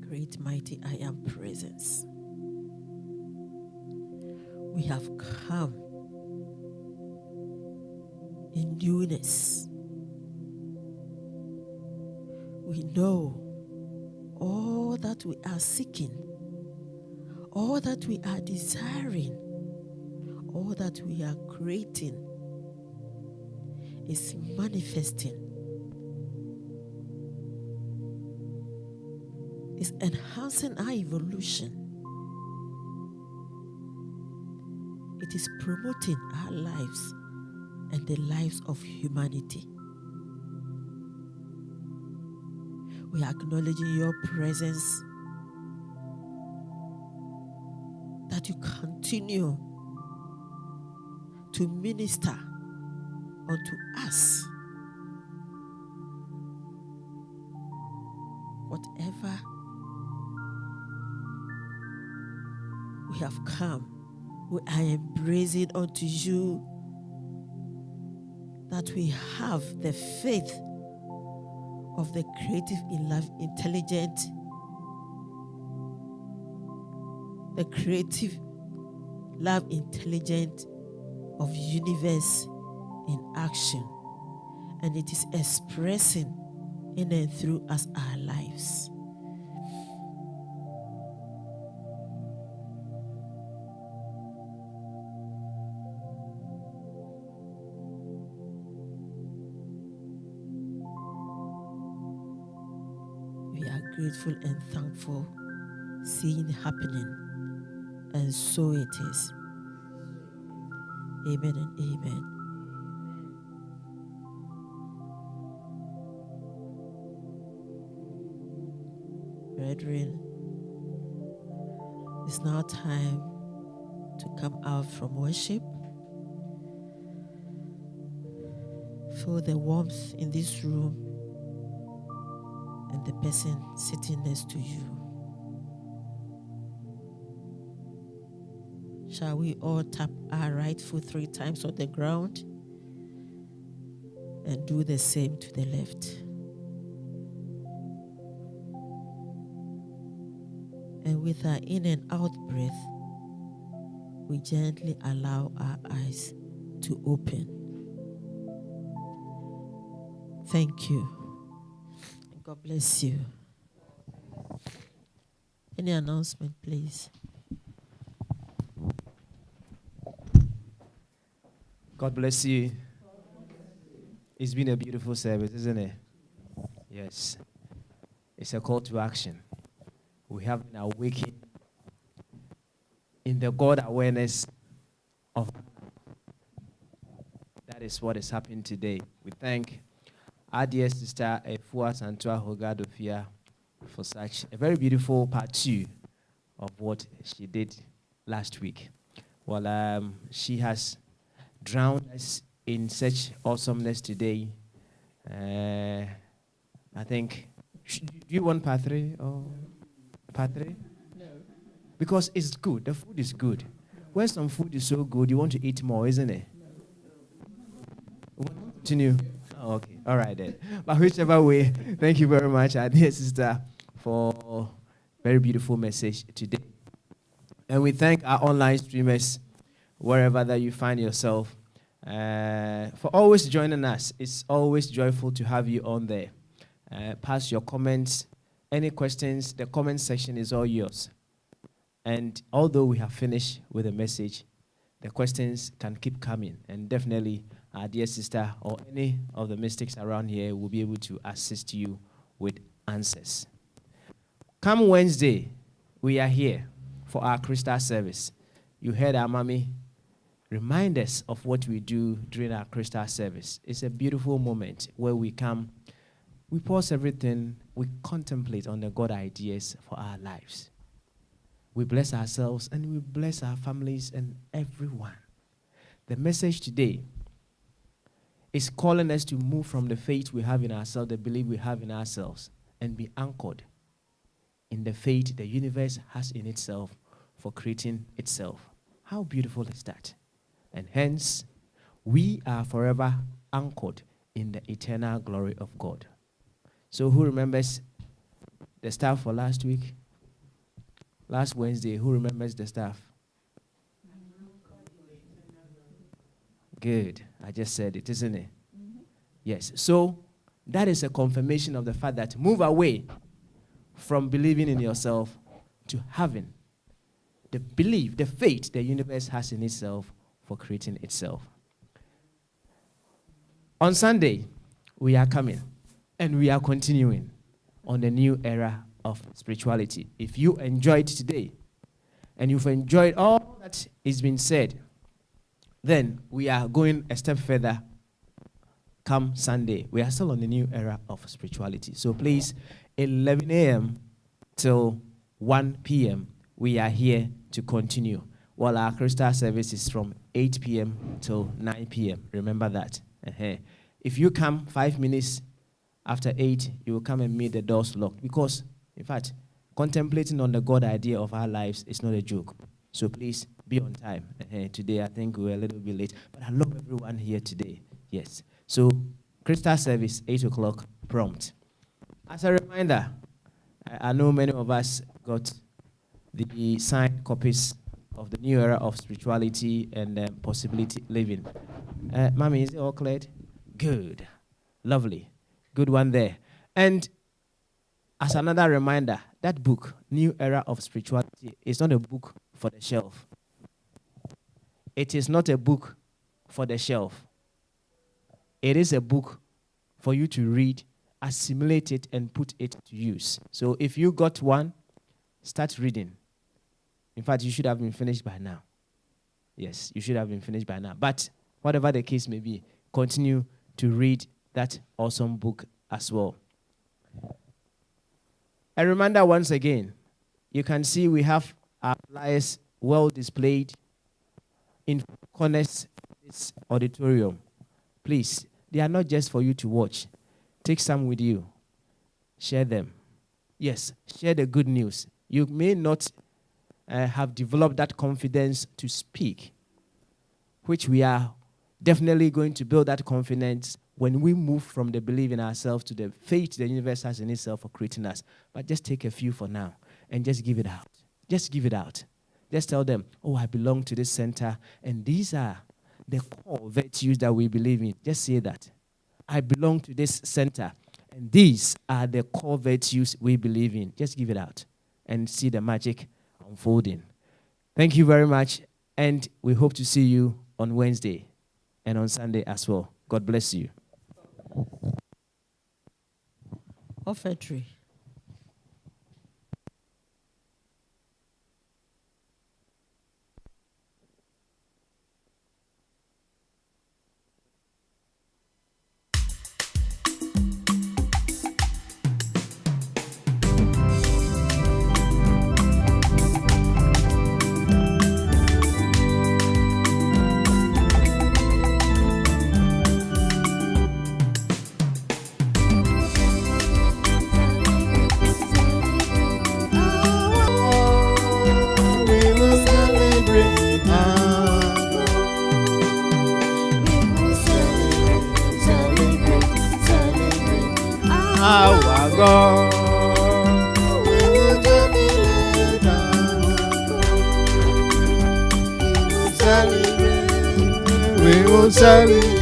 Great, mighty I am presence. We have come in newness. We know all that we are seeking, all that we are desiring, all that we are creating is manifesting, is enhancing our evolution. It is promoting our lives and the lives of humanity. We are acknowledging your presence, that you continue to minister unto us. Whatever we have come, we are embracing unto you, that we have the faith of the creative, intelligent, the creative, love, intelligent of universe in action, and it is expressing in and through us our lives. We are grateful and thankful, seeing happening, and so it is. Amen and amen. Brethren, it's now time to come out from worship. Feel the warmth in this room and the person sitting next to you. Shall we all tap our right foot 3 times on the ground and do the same to the left? And with our in and out breath, we gently allow our eyes to open. Thank you. God bless you. Any announcement, please? God bless you. It's been a beautiful service, isn't it? Yes. It's a call to action. We have been awakened in the God awareness of that is what is happening today. We thank our dear sister Efua Santua Hogadofia for such a very beautiful part 2 of what she did last week. Well, she has drowned us in such awesomeness today. I think, do you want part 3 or part 3? No. Because it's good. The food is good. When some food is so good, you want to eat more, isn't it? No. Continue. Oh, okay. All right then. But whichever way, thank you very much, our dear sister, for very beautiful message today. And we thank our online streamers, wherever that you find yourself, for always joining us. It's always joyful to have you on there. Pass your comments, any questions. The comment section is all yours. And although we have finished with the message, the questions can keep coming. And definitely, our dear sister or any of the mystics around here will be able to assist you with answers. Come Wednesday, we are here for our crystal service. You heard our mommy remind us of what we do during our crystal service. It's a beautiful moment where we come, we pause everything, we contemplate on the God ideas for our lives. We bless ourselves and we bless our families and everyone. The message today is calling us to move from the faith we have in ourselves, the belief we have in ourselves, and be anchored in the faith the universe has in itself for creating itself. How beautiful is that? And hence, we are forever anchored in the eternal glory of God. So who remembers the staff for last week? Last Wednesday, who remembers the staff? Good. I just said it, isn't it? Mm-hmm. Yes. So that is a confirmation of the fact that move away from believing in yourself to having the belief, the faith the universe has in itself for creating itself. On Sunday, we are coming and we are continuing on the new era of spirituality. If you enjoyed today and you've enjoyed all that is been said, then we are going a step further come Sunday. We are still on the new era of spirituality. So please, 11 a.m. till 1 p.m., we are here to continue. While our crystal service is from 8 p.m. till 9 p.m. Remember that. If you come 5 minutes after 8, you will come and meet the doors locked. Because, in fact, contemplating on the God idea of our lives is not a joke. So please be on time. Today, I think we're a little bit late. But I love everyone here today. Yes. So, crystal service, 8 o'clock prompt. As a reminder, I know many of us got the signed copies of the new era of spirituality and possibility living. Mommy, is it all cleared? Good. Lovely. Good one there. And as another reminder, that book, New Era of Spirituality, is not a book for the shelf. It is not a book for the shelf. It is a book for you to read, assimilate it, and put it to use. So if you got one, start reading. In fact, you should have been finished by now. Yes, you should have been finished by now. But whatever the case may be, continue to read that awesome book as well. A reminder once again, you can see we have our flyers well displayed in corners of this auditorium. Please, they are not just for you to watch. Take some with you. share them. Yes, share the good news. You may not have developed that confidence to speak, which we are definitely going to build that confidence when we move from the belief in ourselves to the faith the universe has in itself for creating us. But just take a few for now and just give it out. Just give it out. Just tell them, oh, I belong to this center, and these are the core virtues that we believe in. Just say that. I belong to this center, and these are the core virtues we believe in. Just give it out and see the magic unfolding. Thank you very much, and we hope to see you on Wednesday and on Sunday as well. God bless you. Offertory. Our God. We will celebrate.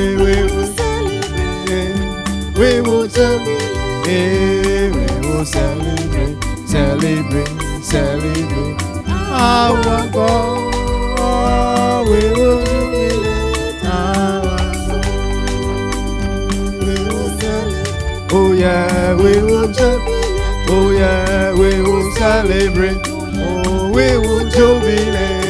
We will celebrate. We will celebrate. We will celebrate. Celebrate. Celebrate. Our God. We will jubilate. Our God. We will celebrate. Oh yeah, we will jubilate. Oh yeah, we will celebrate. Oh, we will jubilate.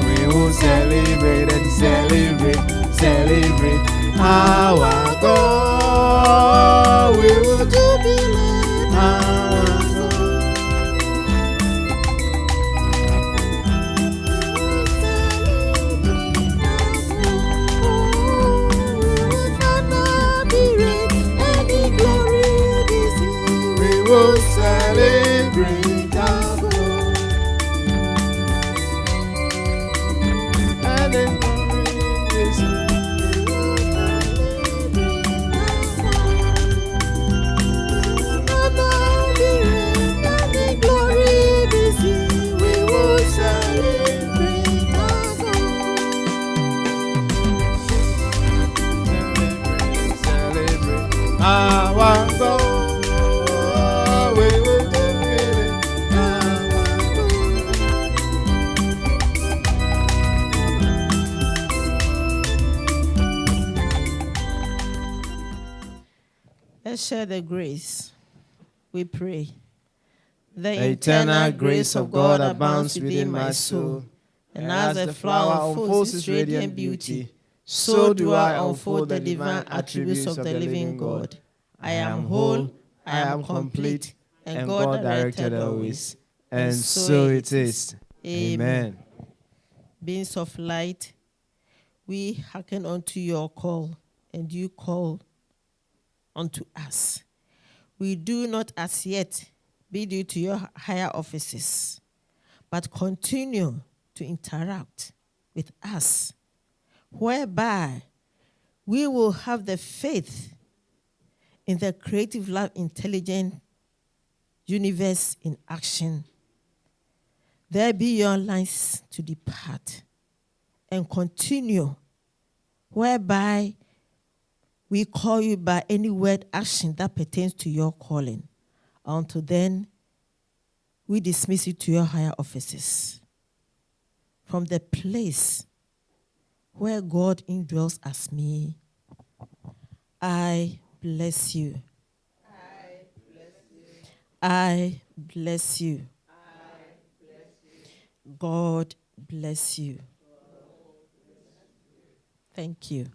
We will celebrate and celebrate, celebrate our God. We will jubilate our God. We will celebrate our God. And in we will celebrate our God. Celebrate our God. We will celebrate our Let's share the grace. We pray. The The eternal grace of God abounds within my soul, and as the flower unfolds its radiant beauty, so do I unfold the divine attributes of the living God. I am whole, I am complete, and God directed always. And so it is. Amen. Beings of light, we hearken unto your call, and you call unto us. We do not as yet bid you to your higher offices, but continue to interact with us, whereby we will have the faith in the creative, love, intelligent universe in action. There be your lines to depart and continue, whereby we call you by any word action that pertains to your calling. Until then, we dismiss you to your higher offices. From the place where God indwells as me, I bless you. I bless you. I bless you. God bless you. Thank you.